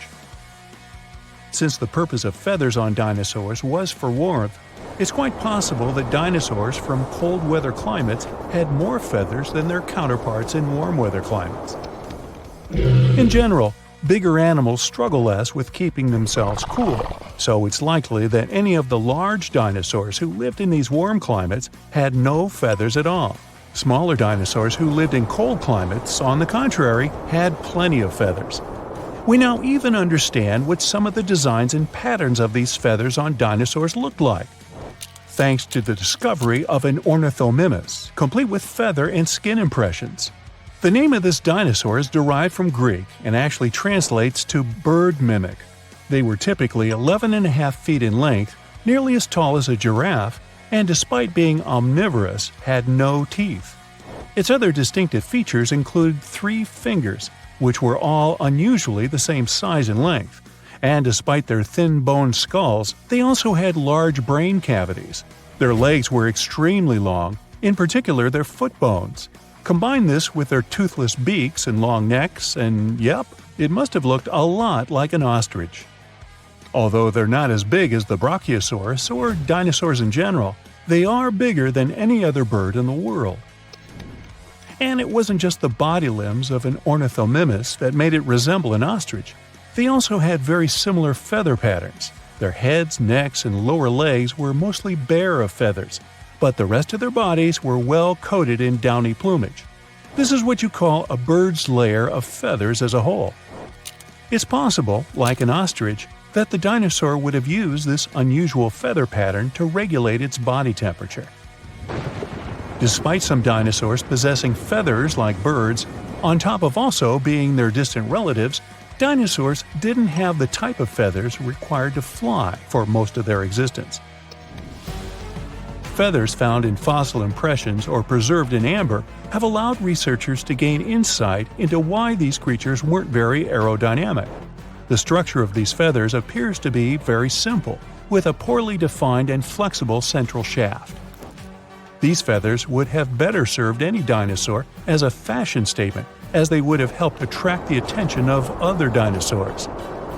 Since the purpose of feathers on dinosaurs was for warmth, it's quite possible that dinosaurs from cold weather climates had more feathers than their counterparts in warm weather climates. In general, bigger animals struggle less with keeping themselves cool, so it's likely that any of the large dinosaurs who lived in these warm climates had no feathers at all. Smaller dinosaurs who lived in cold climates, on the contrary, had plenty of feathers. We now even understand what some of the designs and patterns of these feathers on dinosaurs looked like, thanks to the discovery of an ornithomimus, complete with feather and skin impressions. The name of this dinosaur is derived from Greek and actually translates to bird mimic. They were typically 11.5 feet in length, nearly as tall as a giraffe, and despite being omnivorous, had no teeth. Its other distinctive features include 3 fingers, which were all unusually the same size and length. And despite their thin-boned skulls, they also had large brain cavities. Their legs were extremely long, in particular their foot bones. Combine this with their toothless beaks and long necks, and yep, it must have looked a lot like an ostrich. Although they're not as big as the Brachiosaurus or dinosaurs in general, they are bigger than any other bird in the world. And it wasn't just the body limbs of an ornithomimus that made it resemble an ostrich. They also had very similar feather patterns. Their heads, necks, and lower legs were mostly bare of feathers, but the rest of their bodies were well coated in downy plumage. This is what you call a bird's layer of feathers as a whole. It's possible, like an ostrich, that the dinosaur would have used this unusual feather pattern to regulate its body temperature. Despite some dinosaurs possessing feathers like birds, on top of also being their distant relatives, Dinosaurs didn't have the type of feathers required to fly for most of their existence. Feathers found in fossil impressions or preserved in amber have allowed researchers to gain insight into why these creatures weren't very aerodynamic. The structure of these feathers appears to be very simple, with a poorly defined and flexible central shaft. These feathers would have better served any dinosaur as a fashion statement, as they would have helped attract the attention of other dinosaurs.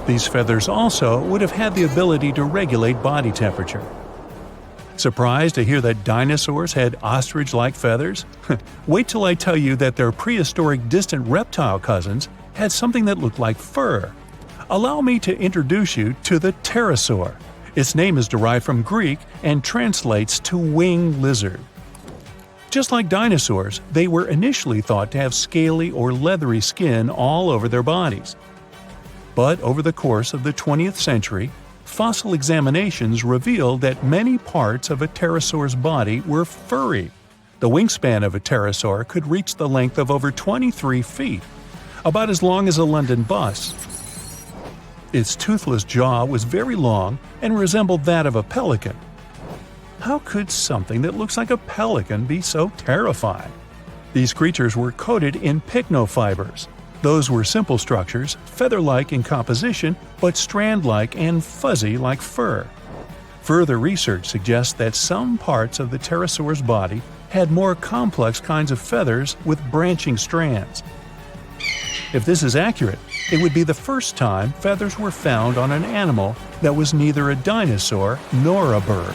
These feathers also would have had the ability to regulate body temperature. Surprised to hear that dinosaurs had ostrich-like feathers? Wait till I tell you that their prehistoric distant reptile cousins had something that looked like fur. Allow me to introduce you to the pterosaur. Its name is derived from Greek and translates to winged lizard. Just like dinosaurs, they were initially thought to have scaly or leathery skin all over their bodies. But over the course of the 20th century, fossil examinations revealed that many parts of a pterosaur's body were furry. The wingspan of a pterosaur could reach the length of over 23 feet, about as long as a London bus. Its toothless jaw was very long and resembled that of a pelican. How could something that looks like a pelican be so terrifying? These creatures were coated in pycnofibers. Those were simple structures, feather-like in composition, but strand-like and fuzzy like fur. Further research suggests that some parts of the pterosaur's body had more complex kinds of feathers with branching strands. If this is accurate, it would be the first time feathers were found on an animal that was neither a dinosaur nor a bird.